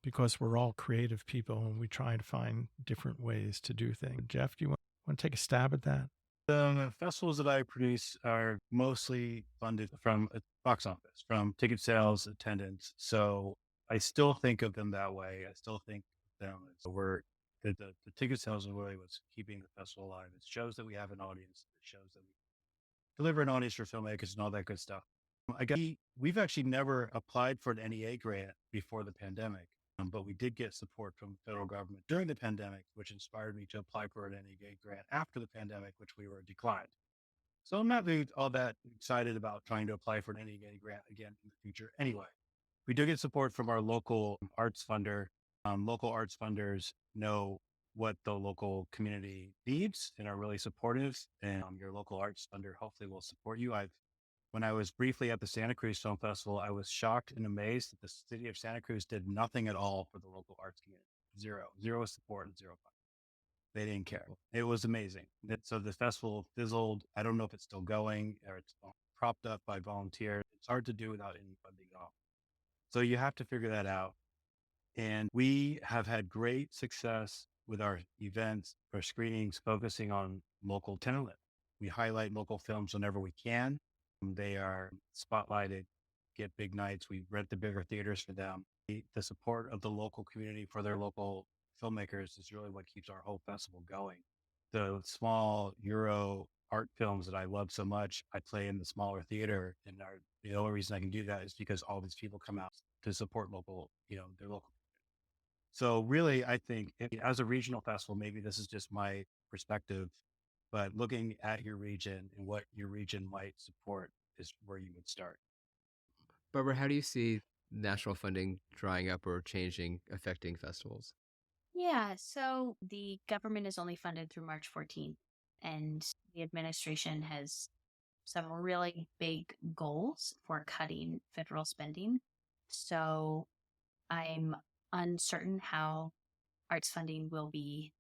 Because we're all creative people and we try to find different ways to do things. Jeff, do you want to take a stab at that? The festivals that I produce are mostly funded from a box office, from ticket sales, attendance. So I still think of them that way. I still think of them as the ticket sales are really what's keeping the festival alive. It shows that we have an audience. It shows that we deliver an audience for filmmakers and all that good stuff. We've actually never applied for an NEA grant before the pandemic, but we did get support from the federal government during the pandemic, which inspired me to apply for an NEA grant after the pandemic, which we were declined. So I'm not really all that excited about trying to apply for an NEA grant again in the future. Anyway, we do get support from our local arts funder. Local arts funders know what the local community needs and are really supportive. And your local arts funder hopefully will support you. When I was briefly at the Santa Cruz Film Festival, I was shocked and amazed that the city of Santa Cruz did nothing at all for the local arts community. Zero support and zero funding. They didn't care. It was amazing. So the festival fizzled. I don't know if it's still going or it's propped up by volunteers. It's hard to do without any funding at all. So you have to figure that out. And we have had great success with our events or screenings focusing on local talent. We highlight local films whenever we can. They are spotlighted, get big nights. We rent the bigger theaters for them. The support of the local community for their local filmmakers is really what keeps our whole festival going. The small Euro art films that I love so much, I play in the smaller theater. And the only reason I can do that is because all these people come out to support their local. So really, I think as a regional festival, maybe this is just my perspective, but looking at your region and what your region might support is where you would start. Barbara, how do you see national funding drying up or changing, affecting festivals? Yeah, so the government is only funded through March 14th, and the administration has some really big goals for cutting federal spending. So I'm uncertain how arts funding will be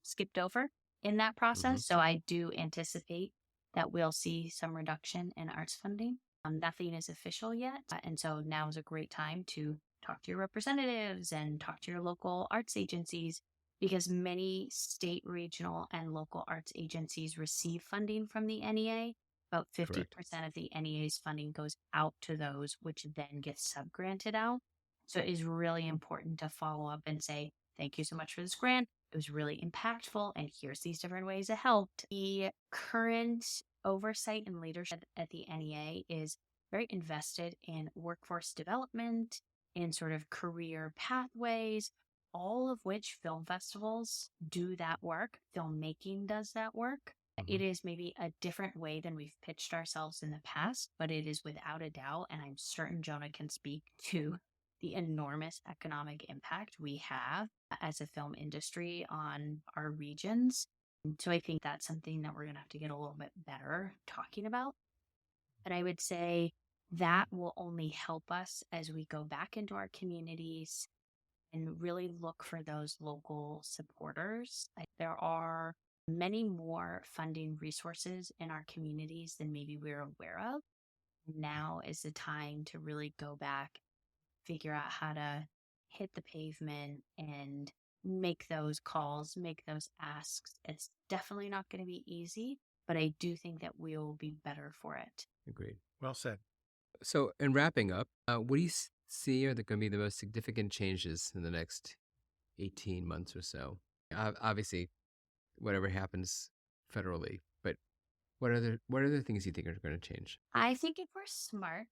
skipped over in that process. So I do anticipate that we'll see some reduction in arts funding. Nothing is official yet. And so now is a great time to talk to your representatives and talk to your local arts agencies, because many state, regional, and local arts agencies receive funding from the NEA. About 50% of the NEA's funding goes out to those, which then gets subgranted out. So it is really important to follow up and say, thank you so much for this grant. It was really impactful, and here's these different ways it helped. The current oversight and leadership at the NEA is very invested in workforce development, in sort of career pathways, all of which film festivals do that work. Filmmaking does that work. It is maybe a different way than we've pitched ourselves in the past, but it is without a doubt, and I'm certain Jonah can speak to the enormous economic impact we have as a film industry on our regions. So I think that's something that we're going to have to get a little bit better talking about. And I would say that will only help us as we go back into our communities and really look for those local supporters. There are many more funding resources in our communities than maybe we're aware of. Now is the time to really go back, figure out how to hit the pavement and make those calls, make those asks. It's definitely not going to be easy, but I do think that we will be better for it. Agreed. Well said. So, in wrapping up, what do you see are going to be the most significant changes in the next 18 months or so? Obviously, whatever happens federally, but what other things you think are going to change? I think if we're smart,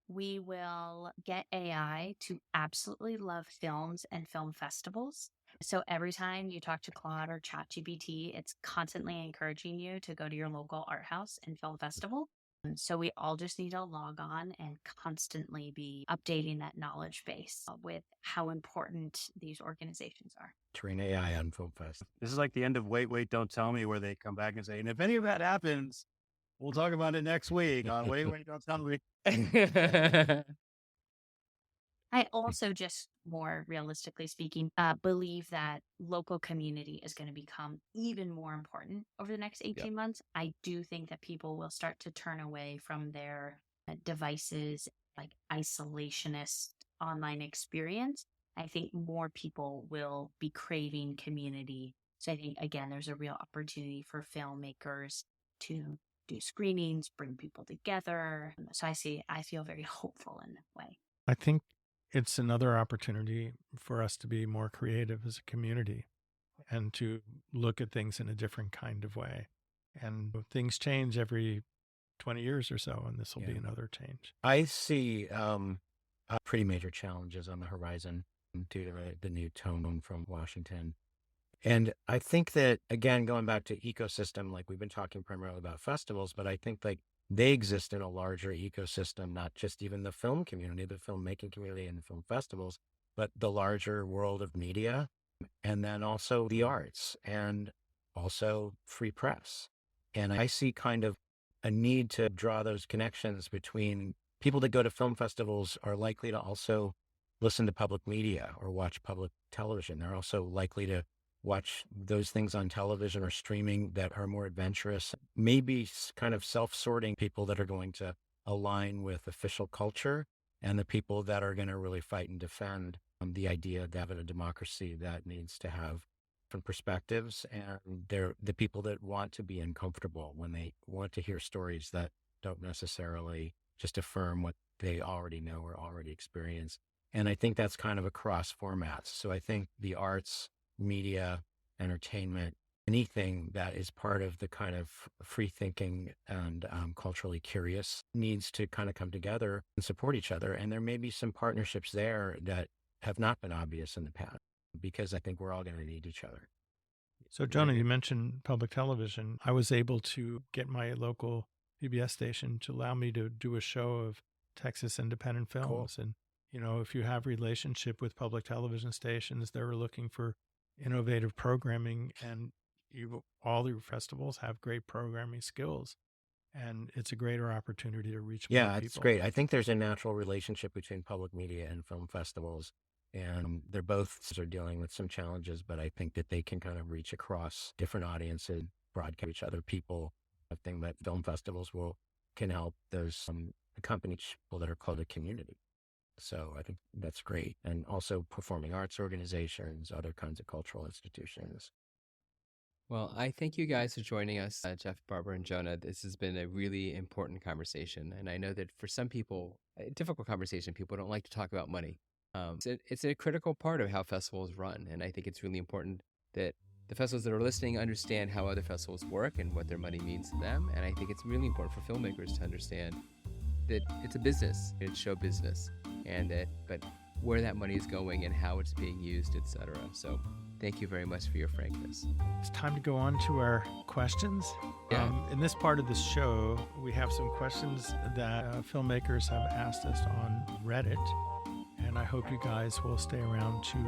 we will get AI to absolutely love films and film festivals. So every time you talk to Claude or ChatGPT, it's constantly encouraging you to go to your local art house and film festival. And so we all just need to log on and constantly be updating that knowledge base with how important these organizations are. Train AI on Film Fest. This is like the end of Wait, Wait, Don't Tell Me, where they come back and say, and if any of that happens, we'll talk about it next week on Wait, Wait, Don't Tell Me. I also just more realistically speaking, believe that local community is going to become even more important over the next 18 months. I do think that people will start to turn away from their devices, like isolationist online experience. I think more people will be craving community. So I think, again, there's a real opportunity for filmmakers to do screenings, bring people together. So I feel very hopeful in that way. I think it's another opportunity for us to be more creative as a community and to look at things in a different kind of way. And things change every 20 years or so, and this will be another change. I see pretty major challenges on the horizon due to the new tone from Washington. And I think that, again, going back to ecosystem, like we've been talking primarily about festivals, but I think like they exist in a larger ecosystem, not just even the film community, the filmmaking community and the film festivals, but the larger world of media, and then also the arts and also free press. And I see kind of a need to draw those connections between people that go to film festivals are likely to also listen to public media or watch public television. They're also likely to watch those things on television or streaming that are more adventurous, maybe kind of self-sorting people that are going to align with official culture and the people that are going to really fight and defend the idea that a democracy that needs to have different perspectives. And they're the people that want to be uncomfortable when they want to hear stories that don't necessarily just affirm what they already know or already experience. And I think that's kind of across formats. So I think the arts, media, entertainment, anything that is part of the kind of free thinking and culturally curious needs to kind of come together and support each other. And there may be some partnerships there that have not been obvious in the past, because I think we're all going to need each other. So, Jonah, you mentioned public television. I was able to get my local PBS station to allow me to do a show of Texas independent films. Cool. And, you know, if you have relationship with public television stations, they're looking for innovative programming, and all your festivals have great programming skills, and it's a greater opportunity to reach more people. Yeah, it's great. I think there's a natural relationship between public media and film festivals, and they're both are dealing with some challenges, but I think that they can kind of reach across different audiences, broadcast each other people. I think that film festivals can help those companies that are called a community. So I think that's great. And also performing arts organizations, other kinds of cultural institutions. Well, I thank you guys for joining us, Jeff, Barbara, and Jonah. This has been a really important conversation. And I know that for some people, a difficult conversation, people don't like to talk about money. It's a critical part of how festivals run. And I think it's really important that the festivals that are listening understand how other festivals work and what their money means to them. And I think it's really important for filmmakers to understand that it's a business, it's show business, but where that money is going and how it's being used, etc. So thank you very much for your frankness. It's time to go on to our questions. Yeah. In this part of the show, we have some questions that filmmakers have asked us on Reddit, and I hope you guys will stay around to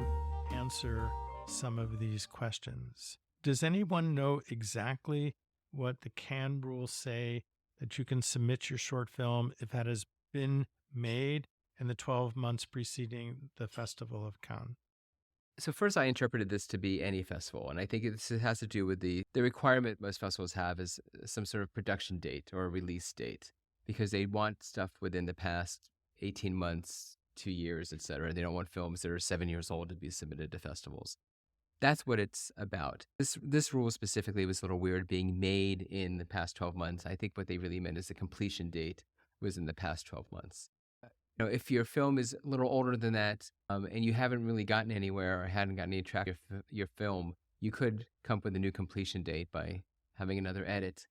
answer some of these questions. Does anyone know exactly what the Cannes rules say that you can submit your short film if that has been made in the 12 months preceding the Festival of Cannes? So first, I interpreted this to be any festival, and I think this has to do with the requirement most festivals have is some sort of production date or a release date, because they want stuff within the past 18 months, 2 years, et cetera. They don't want films that are 7 years old to be submitted to festivals. That's what it's about. This rule specifically was a little weird, being made in the past 12 months. I think what they really meant is the completion date was in the past 12 months. If your film is a little older than that, and you haven't really gotten anywhere or hadn't gotten any traction with your film, you could come up with a new completion date by having another edit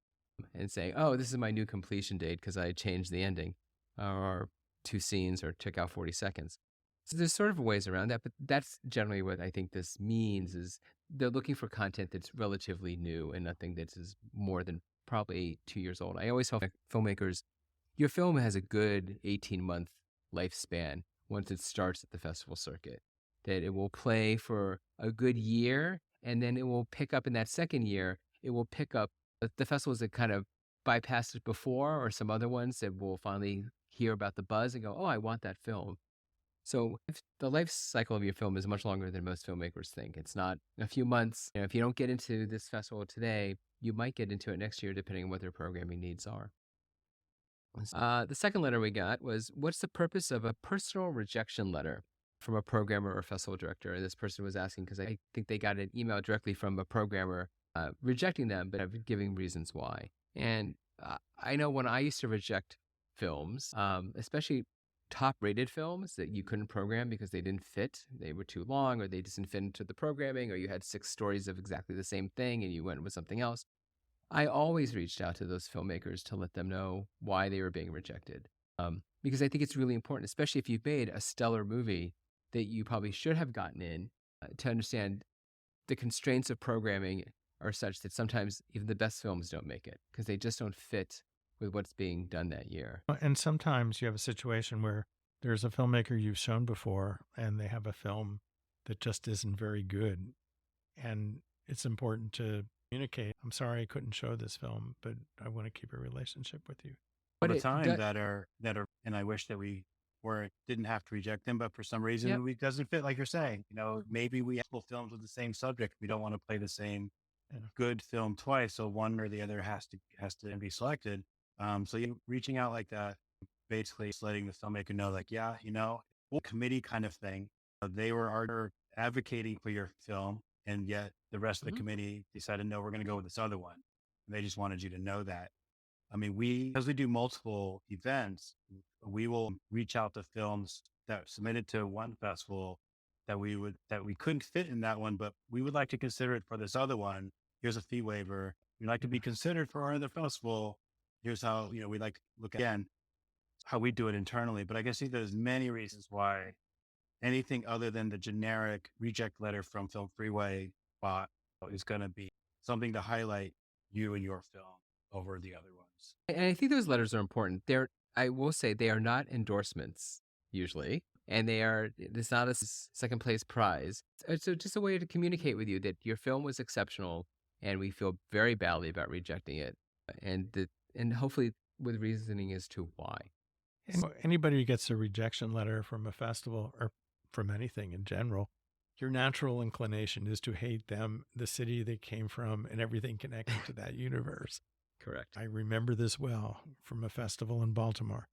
and saying, "Oh, this is my new completion date because I changed the ending, or 2 scenes, or took out 40 seconds." So there's sort of ways around that, but that's generally what I think this means is they're looking for content that's relatively new and nothing that is more than probably 2 years old. I always tell filmmakers, your film has a good 18-month lifespan once it starts at the festival circuit, that it will play for a good year, and then it will pick up in that second year. It will pick up the festivals that kind of bypassed it before, or some other ones that will finally hear about the buzz and go, "Oh, I want that film." So if the life cycle of your film is much longer than most filmmakers think. It's not a few months. If you don't get into this festival today, you might get into it next year, depending on what their programming needs are. The second letter we got was, what's the purpose of a personal rejection letter from a programmer or festival director? And this person was asking because I think they got an email directly from a programmer rejecting them, but giving reasons why. And I know when I used to reject films, especially top-rated films that you couldn't program because they didn't fit, they were too long, or they didn't fit into the programming, or you had 6 stories of exactly the same thing and you went with something else, I always reached out to those filmmakers to let them know why they were being rejected. Because I think it's really important, especially if you've made a stellar movie that you probably should have gotten in, to understand the constraints of programming are such that sometimes even the best films don't make it because they just don't fit with what's being done that year. And sometimes you have a situation where there's a filmmaker you've shown before and they have a film that just isn't very good. And it's important to communicate, "I'm sorry I couldn't show this film, but I want to keep a relationship with you." All But the it time do- that are, and I wish that we didn't have to reject them, but for some reason Yep. it doesn't fit, like you're saying. Maybe we have films with the same subject. We don't want to play the same Yeah. good film twice, so one or the other has to be selected. So you reaching out like that, basically just letting the filmmaker know, like, yeah, committee kind of thing. They are advocating for your film, and yet the rest of the Mhm. committee decided, no, we're going to go with this other one. And they just wanted you to know that. I mean, as we do multiple events, we will reach out to films that submitted to one festival that we couldn't fit in that one, but we would like to consider it for this other one. Here's a fee waiver. We'd like to be considered for our other festival. Here's how, we like to look again, how we do it internally. But I guess there's many reasons why anything other than the generic reject letter from Film Freeway bot is going to be something to highlight you and your film over the other ones. And I think those letters are important. I will say, they are not endorsements usually, and it's not a second place prize. It's just a way to communicate with you that your film was exceptional, and we feel very badly about rejecting it, and hopefully with reasoning as to why. Anybody who gets a rejection letter from a festival or from anything in general, your natural inclination is to hate them, the city they came from, and everything connected to that universe. Correct. I remember this well from a festival in Baltimore.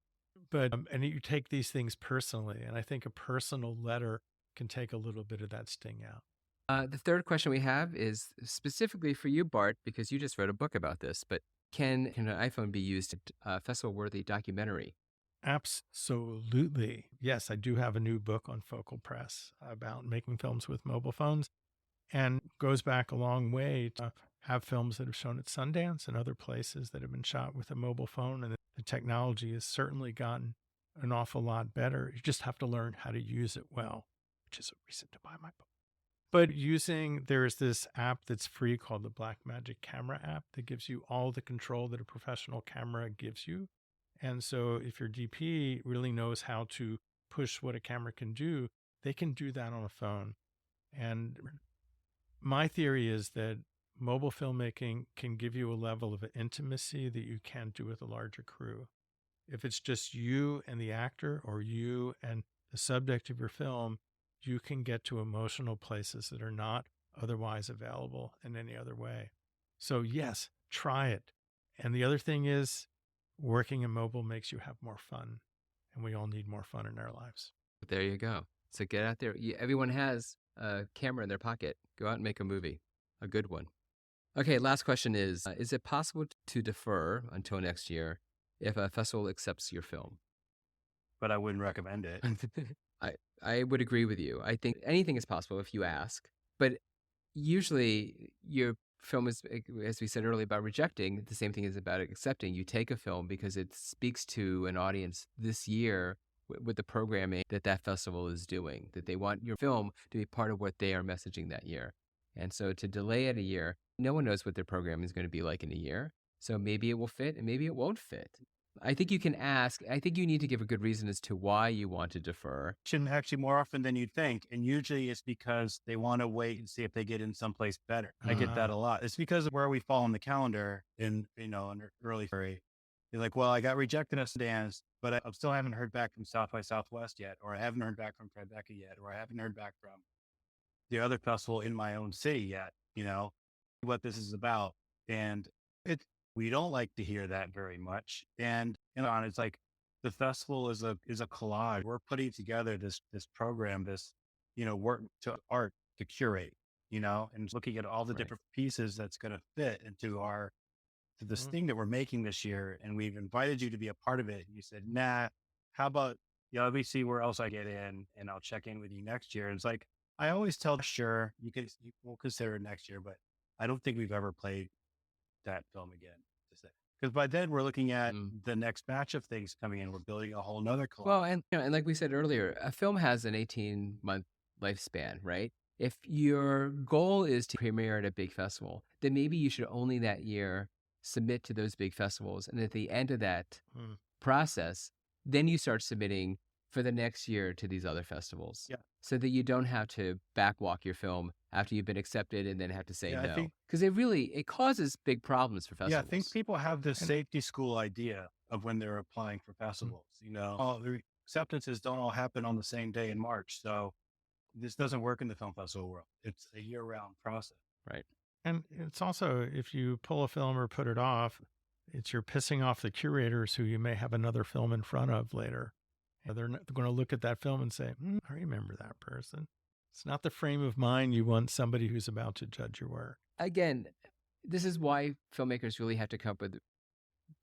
But and you take these things personally, and I think a personal letter can take a little bit of that sting out. The third question we have is specifically for you, Bart, because you just wrote a book about this, but can an iPhone be used in a festival-worthy documentary? Absolutely. Yes, I do have a new book on Focal Press about making films with mobile phones, and goes back a long way to have films that have shown at Sundance and other places that have been shot with a mobile phone. And the technology has certainly gotten an awful lot better. You just have to learn how to use it well, which is a reason to buy my book. But there's this app that's free called the Blackmagic Camera app that gives you all the control that a professional camera gives you. And so if your DP really knows how to push what a camera can do, they can do that on a phone. And my theory is that mobile filmmaking can give you a level of intimacy that you can't do with a larger crew. If it's just you and the actor or you and the subject of your film, you can get to emotional places that are not otherwise available in any other way. So yes, try it. And the other thing is working in mobile makes you have more fun. And we all need more fun in our lives. There you go. So get out there. Everyone has a camera in their pocket. Go out and make a movie, a good one. Okay, last question is it possible to defer until next year if a festival accepts your film? But I wouldn't recommend it. I would agree with you. I think anything is possible if you ask. But usually your film is, as we said earlier, about rejecting. The same thing is about accepting. You take a film because it speaks to an audience this year with the programming that festival is doing, that they want your film to be part of what they are messaging that year. And so to delay it a year, no one knows what their programming is going to be like in a year. So maybe it will fit and maybe it won't fit. I think you can ask. I think you need to give a good reason as to why you want to defer. Actually, more often than you'd think. And usually it's because they want to wait and see if they get in someplace better. I get that a lot. It's because of where we fall on the calendar in early February. You're like, well, I got rejected at Sundance, but I still haven't heard back from South by Southwest yet, or I haven't heard back from Tribeca yet, or I haven't heard back from the other festival in my own city yet, what this is about. And we don't like to hear that very much. And it's like the festival is a collage. We're putting together this program, this, work to art to curate, and looking at all the different pieces that's going to fit into this thing that we're making this year. And we've invited you to be a part of it. And you said, nah, how about, let me see where else I get in and I'll check in with you next year. And it's like, I always tell, sure, we'll consider it next year, but I don't think we've ever played that film again. Because by then we're looking at the next batch of things coming in. We're building a whole nother collage. Well, and like we said earlier, a film has an 18-month lifespan, right? If your goal is to premiere at a big festival, then maybe you should only that year submit to those big festivals. And at the end of that process, then you start submitting for the next year to these other festivals. Yeah. So that you don't have to backwalk your film after you've been accepted and then have to say no. Because it causes big problems for festivals. Yeah, I think people have this safety school idea of when they're applying for festivals. The acceptances don't all happen on the same day in March. So this doesn't work in the film festival world. It's a year-round process. Right. And it's also, if you pull a film or put it off, you're pissing off the curators who you may have another film in front of later. And they're going to look at that film and say, I remember that person. It's not the frame of mind you want somebody who's about to judge your work. Again, this is why filmmakers really have to come up with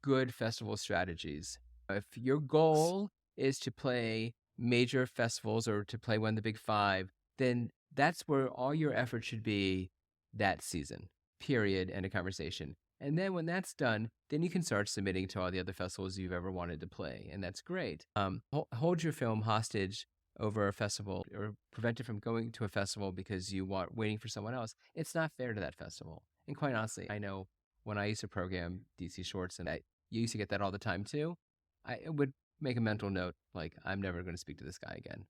good festival strategies. If your goal is to play major festivals or to play one of the big five, then that's where all your effort should be that season, period, end of conversation. And then when that's done, then you can start submitting to all the other festivals you've ever wanted to play. And that's great. Hold your film hostage over a festival or prevent it from going to a festival because you want waiting for someone else. It's not fair to that festival. And quite honestly, I know when I used to program DC shorts, and you used to get that all the time too, I would make a mental note, like, I'm never going to speak to this guy again.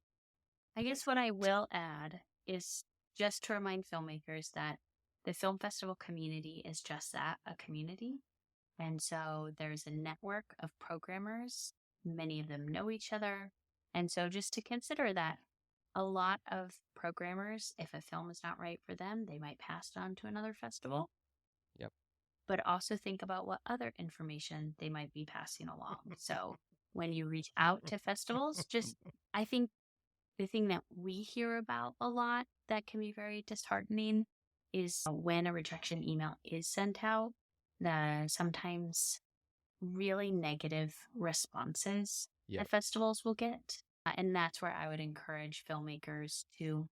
I guess what I will add is just to remind filmmakers that the film festival community is just that, a community. And so there's a network of programmers. Many of them know each other. And so just to consider that a lot of programmers, if a film is not right for them, they might pass it on to another festival. Yep. But also think about what other information they might be passing along. So when you reach out to festivals, I think the thing that we hear about a lot that can be very disheartening is when a rejection email is sent out, sometimes really negative responses that festivals will get. And that's where I would encourage filmmakers to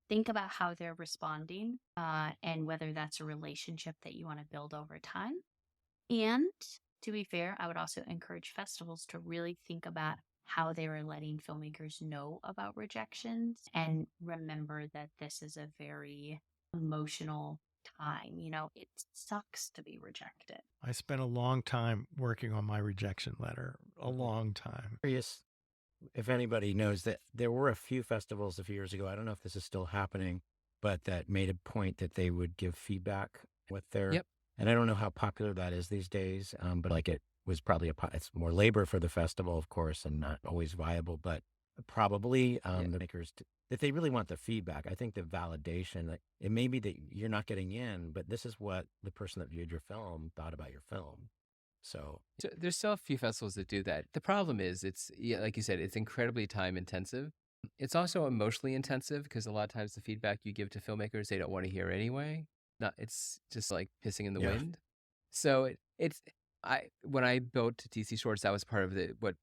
think about how they're responding and whether that's a relationship that you want to build over time. And to be fair, I would also encourage festivals to really think about how they were letting filmmakers know about rejections and remember that this is a very emotional time. It sucks to be rejected. I spent a long time working on my rejection letter, a long time. Curious if anybody knows that there were a few festivals a few years ago, I don't know if this is still happening, but that made a point that they would give feedback with their, Yep. and I don't know how popular that is these days, but like it was probably it's more labor for the festival, of course, and not always viable, but probably the makers, that they really want the feedback. I think the validation, that it may be that you're not getting in, but this is what the person that viewed your film thought about your film. So So there's still a few festivals that do that. The problem is like you said, it's incredibly time intensive. It's also emotionally intensive because a lot of times the feedback you give to filmmakers, they don't want to hear anyway. It's just like pissing in the Yeah. wind. So when I built DC Shorts, that was part of what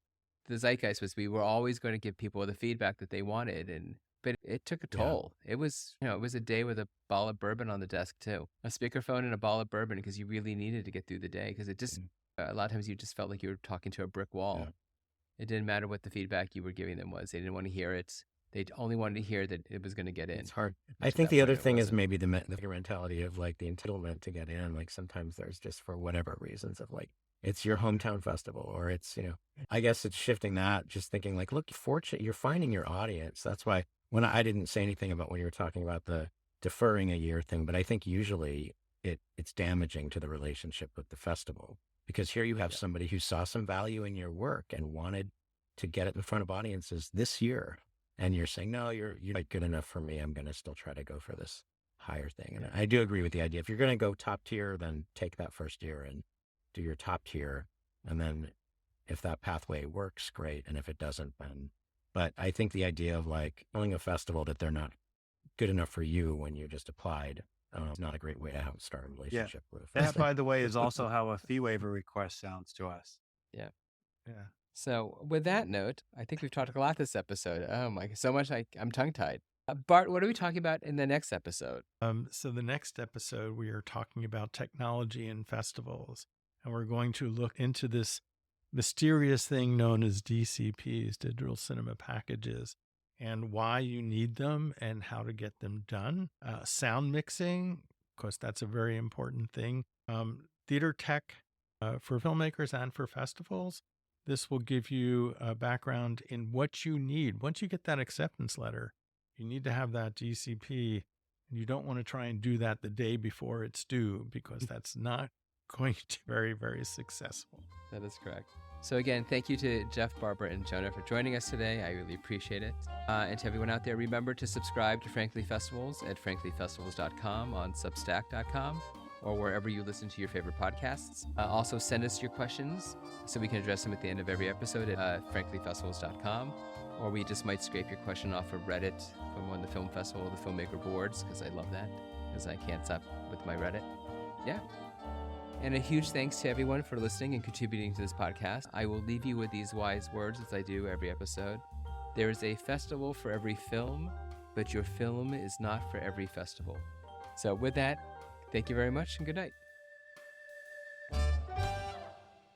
the zeitgeist was. We were always going to give people the feedback that they wanted, but it took a Yeah. toll. It was a day with a bottle of bourbon on the desk too, a speakerphone and a bottle of bourbon, because you really needed to get through the day, because it just a lot of times you just felt like you were talking to a brick wall. Yeah. It didn't matter what the feedback you were giving them was. They didn't want to hear it. They only wanted to hear that it was going to get in. It's hard. Which I at think that the point other it thing is wasn't. maybe the mentality of like the entitlement to get in. Like sometimes there's just, for whatever reasons, of like, it's your hometown festival, or it's, I guess it's shifting that, just thinking like, look, fortunate, you're finding your audience. That's why when I didn't say anything about when you were talking about the deferring a year thing, but I think usually it's damaging to the relationship with the festival, because here you have somebody who saw some value in your work and wanted to get it in front of audiences this year. And you're saying, no, you're not good enough for me. I'm going to still try to go for this higher thing. And I do agree with the idea. If you're going to go top tier, then take that first year and do your top tier. And then if that pathway works, great. And if it doesn't, then, but I think the idea of like telling a festival that they're not good enough for you when you just applied, is not a great way to start a relationship with a That, festival. by the way, is also how a fee waiver request sounds to us. Yeah. Yeah. So with that note, I think we've talked a lot this episode. Oh my, so much I'm tongue-tied. Bart, what are we talking about in the next episode? So the next episode, we are talking about technology and festivals, and we're going to look into this mysterious thing known as DCPs, digital cinema packages, and why you need them and how to get them done. Sound mixing, of course, that's a very important thing. Theater tech for filmmakers and for festivals. This will give you a background in what you need. Once you get that acceptance letter, you need to have that DCP, and you don't want to try and do that the day before it's due, because that's not going to be very, very successful. That is correct. So again, thank you to Jeff, Barbara, and Jonah for joining us today. I really appreciate it. And to everyone out there, remember to subscribe to Frankly Festivals at franklyfestivals.com, on substack.com, or wherever you listen to your favorite podcasts. Also, send us your questions so we can address them at the end of every episode at franklyfestivals.com. Or we just might scrape your question off of Reddit from one of the film festival, the filmmaker boards, because I love that, because I can't stop with my Reddit. Yeah. And a huge thanks to everyone for listening and contributing to this podcast. I will leave you with these wise words, as I do every episode. There is a festival for every film, but your film is not for every festival. So with that, thank you very much and good night.